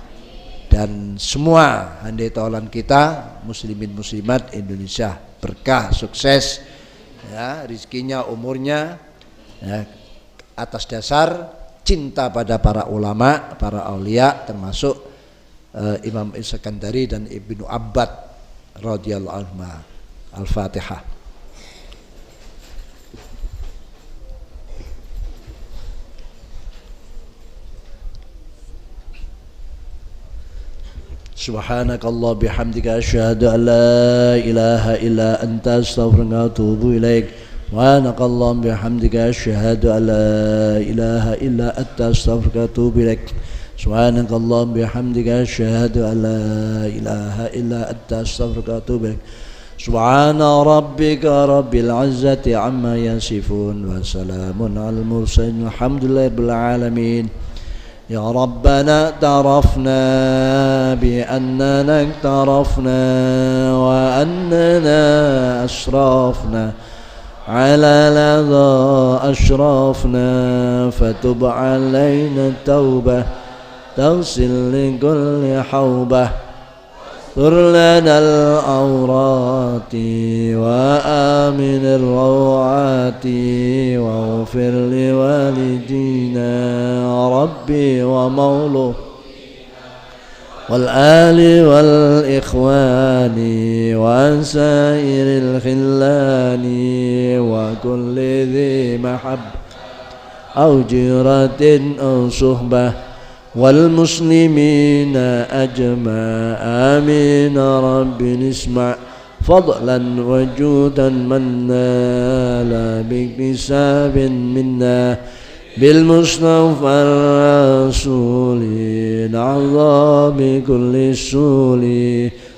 dan semua handai taulan kita, muslimin muslimat Indonesia berkah, sukses, ya, rizkinya, umurnya, ya, atas dasar cinta pada para ulama, para aulia, termasuk Imam Iskandari dan Ibnu Abbad radhiyallahu anhu. Al-Fatihah. Subhanakallah bihamdika asyhadu an la ilaha illa anta astaghfiruka wa atubu ilaik. Subhanakallah bihamdika asyhadu an la ilaha illa anta astaghfiruka wa atubu ilaik. Subhanakallah bihamdika asyhadu an la ilaha illa anta astaghfiruka wa atubu ilaik. سبحان ربك رب العزة عما يصفون وسلام على المرسلين الحمد لله رب العالمين. يا ربنا اعترفنا بأننا اقترفنا وأننا أسرفنا على لظى أشرفنا فتب علينا التوبة تغسل لكل حوبة اغفر لنا العورات وآمن الروعات واغفر لوالدينا ربي ومولو والآل والإخوان وسائر الخلان وكل ذي محب أو جيرة أو صحبة والمسلمين أجمع آمين رب اسمع فضلا وجودا من نال باكتساب منا بالمصطفى الرسول العظام كل السول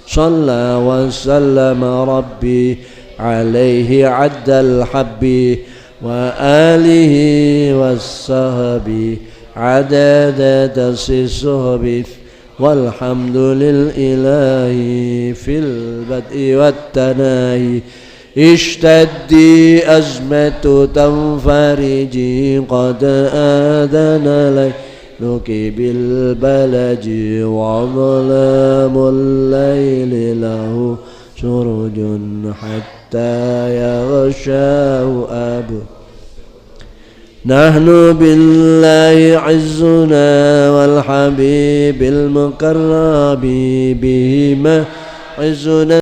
صلى وسلم ربي عليه عد الحب وآله والصحب عدد الصحب والحمد للإله في البدء والتناهي اشتدي أزمة تنفرجي قد آذن ليلك بالبلج وظلام الليل له سرج حتى يغشاه أبو نحن بالله عزنا والحبيب المقرب بهما عزنا